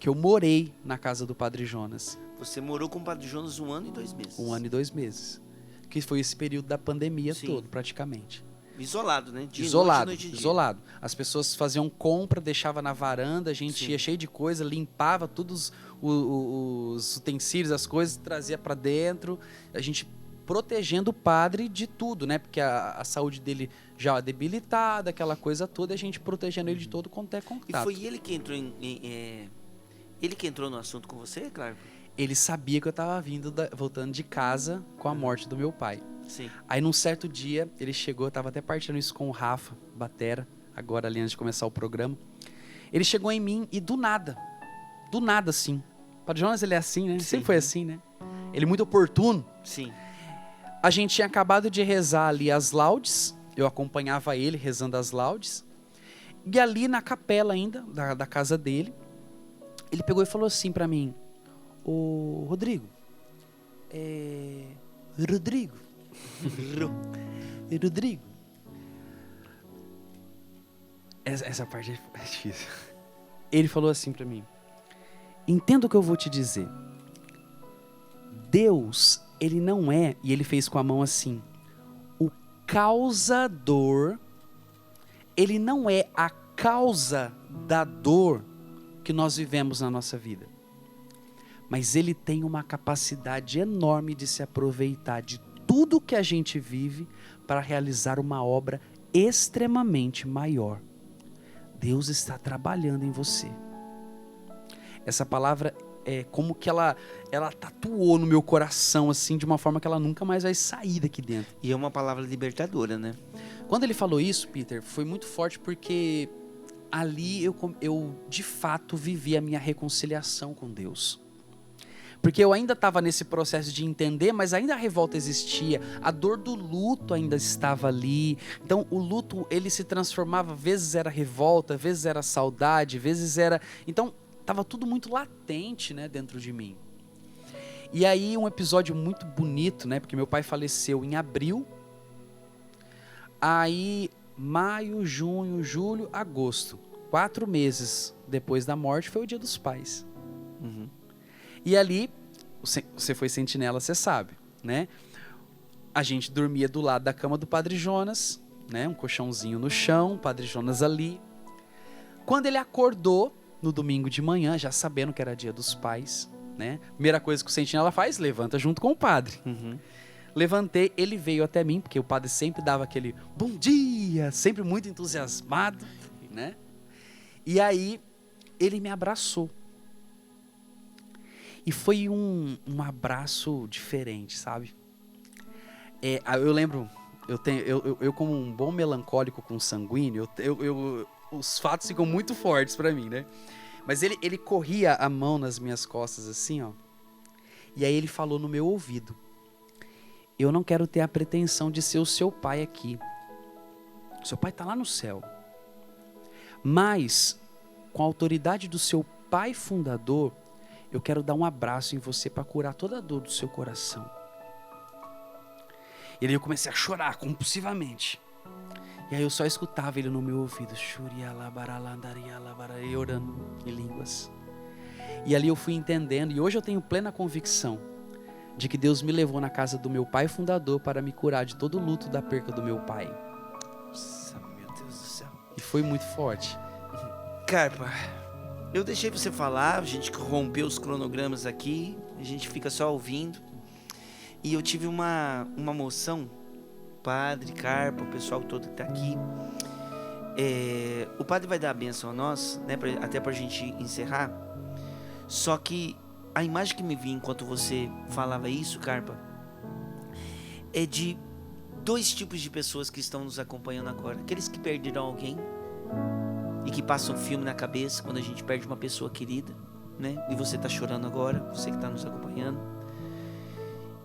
F: que eu morei na casa do Padre Jonas.
A: Você morou com o Padre Jonas 1 ano e 2 meses.
F: 1 ano e 2 meses. Que foi esse período da pandemia
A: Sim.
F: todo, praticamente.
A: Isolado, né? Dia e
F: Isolado,
A: noite e dia.
F: isolado. As pessoas faziam compra, deixava na varanda, a gente
A: Sim.
F: ia cheio de coisa, limpava todos os utensílios, as coisas, trazia pra dentro. A gente protegendo o padre de tudo, né? Porque a saúde dele já debilitada, aquela coisa toda, e a gente protegendo ele de todo quanto é
A: E
F: contato.
A: foi ele que entrou ele que entrou no assunto com você, claro?
F: Ele sabia que eu tava voltando de casa com a morte do meu pai.
A: Sim.
F: Aí num certo dia, ele chegou, eu tava até partindo isso com o Rafa, batera, agora ali antes de começar o programa. Ele chegou em mim e do nada assim. O Padre Jonas, ele é assim, né? Ele sempre foi assim, né? Ele é muito oportuno.
A: Sim.
F: A gente tinha acabado de rezar ali as laudes, eu acompanhava ele rezando as laudes. E ali na capela ainda, da casa dele, ele pegou e falou assim pra mim: ô Rodrigo, Rodrigo, essa parte é difícil. Ele falou assim pra mim: entenda o que eu vou te dizer. Deus, ele não é, e ele fez com a mão assim, o causador, ele não é a causa da dor que nós vivemos na nossa vida. Mas ele tem uma capacidade enorme de se aproveitar de tudo que a gente vive para realizar uma obra extremamente maior. Deus está trabalhando em você. Essa palavra é como que ela tatuou no meu coração assim, de uma forma que ela nunca mais vai sair daqui dentro.
A: E é uma palavra libertadora, né?
F: Quando ele falou isso, Peter, foi muito forte porque ali eu de fato vivi a minha reconciliação com Deus. Porque eu ainda estava nesse processo de entender, mas ainda a revolta existia, a dor do luto ainda estava ali. Então o luto, ele se transformava, vezes era revolta, vezes era saudade, vezes era... Então estava tudo muito latente, né, dentro de mim. E aí um episódio muito bonito, né, porque meu pai faleceu em abril. Aí maio, junho, julho, agosto, 4 meses depois da morte foi o Dia dos Pais.
A: Uhum.
F: E ali, você foi sentinela, você sabe, né? A gente dormia do lado da cama do Padre Jonas, né? Um colchãozinho no chão, o Padre Jonas ali. Quando ele acordou, no domingo de manhã, já sabendo que era Dia dos Pais, né? Primeira coisa que o sentinela faz, levanta junto com o padre.
A: Uhum.
F: Levantei, ele veio até mim, porque o padre sempre dava aquele bom dia, sempre muito entusiasmado, né? E aí, ele me abraçou. E foi um abraço diferente, sabe? Eu lembro, eu como um bom melancólico com sanguíneo, os fatos ficam muito fortes pra mim, né? Mas ele corria a mão nas minhas costas assim, ó. E aí ele falou no meu ouvido: eu não quero ter a pretensão de ser o seu pai aqui. O seu pai tá lá no céu. Mas, com a autoridade do seu pai fundador, eu quero dar um abraço em você para curar toda a dor do seu coração. E aí eu comecei a chorar compulsivamente. E aí eu só escutava ele no meu ouvido, orando em línguas. E ali eu fui entendendo, e hoje eu tenho plena convicção de que Deus me levou na casa do meu pai fundador para me curar de todo o luto da perca do meu pai.
A: Nossa, meu Deus do céu.
F: E foi muito forte.
A: Carpa, eu deixei você falar, a gente rompeu os cronogramas aqui, a gente fica só ouvindo. E eu tive uma moção, padre, Carpa, o pessoal todo que tá aqui. O padre vai dar a bênção a nós, né, até pra gente encerrar. Só que a imagem que me vinha enquanto você falava isso, Carpa, é de 2 tipos de pessoas que estão nos acompanhando agora. Aqueles que perderam alguém e que passam filme na cabeça quando a gente perde uma pessoa querida, né? E você está chorando agora, você que está nos acompanhando.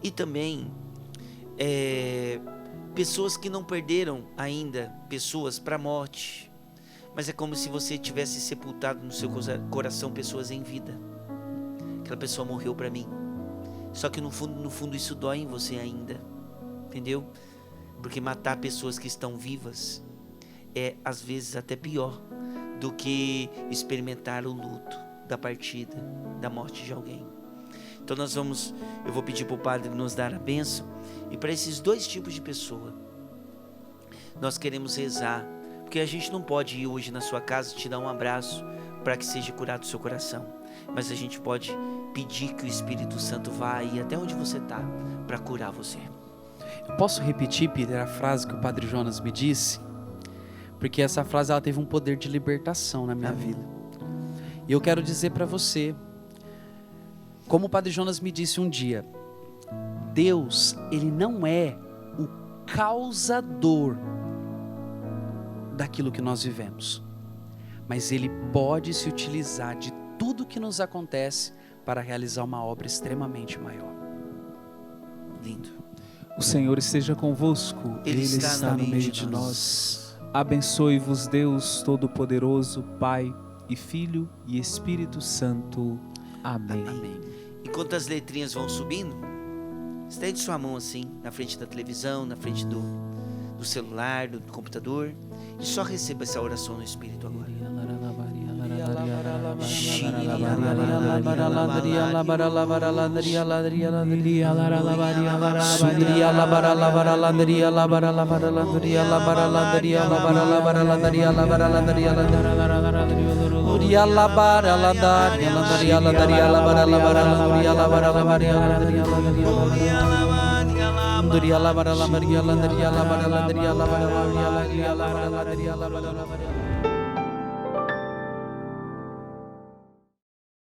A: E também pessoas que não perderam ainda pessoas para a morte, mas é como se você tivesse sepultado no seu coração pessoas em vida. Aquela pessoa morreu para mim. Só que no fundo isso dói em você ainda, entendeu? Porque matar pessoas que estão vivas é às vezes até pior do que experimentar o luto. da partida, da morte de alguém. Então eu vou pedir para o Padre nos dar a bênção, e para esses dois tipos de pessoa, nós queremos rezar, porque a gente não pode ir hoje na sua casa te dar um abraço para que seja curado o seu coração, mas a gente pode pedir que o Espírito Santo vá aí até onde você está para curar você.
F: Eu posso repetir, Peter, a frase que o Padre Jonas me disse? Porque essa frase ela teve um poder de libertação na minha vida. E eu quero dizer para você, como o Padre Jonas me disse um dia, Deus, ele não é o causador daquilo que nós vivemos, mas ele pode se utilizar de tudo que nos acontece para realizar uma obra extremamente maior.
A: Lindo.
E: O Senhor esteja convosco.
A: Ele está no meio de nós.
E: Abençoe-vos Deus Todo-Poderoso, Pai e Filho e Espírito Santo. Amém.
F: Amém.
A: Enquanto as letrinhas vão subindo, estende sua mão assim, na frente da televisão, na frente do celular, do computador, e só receba essa oração no Espírito agora.
F: Maria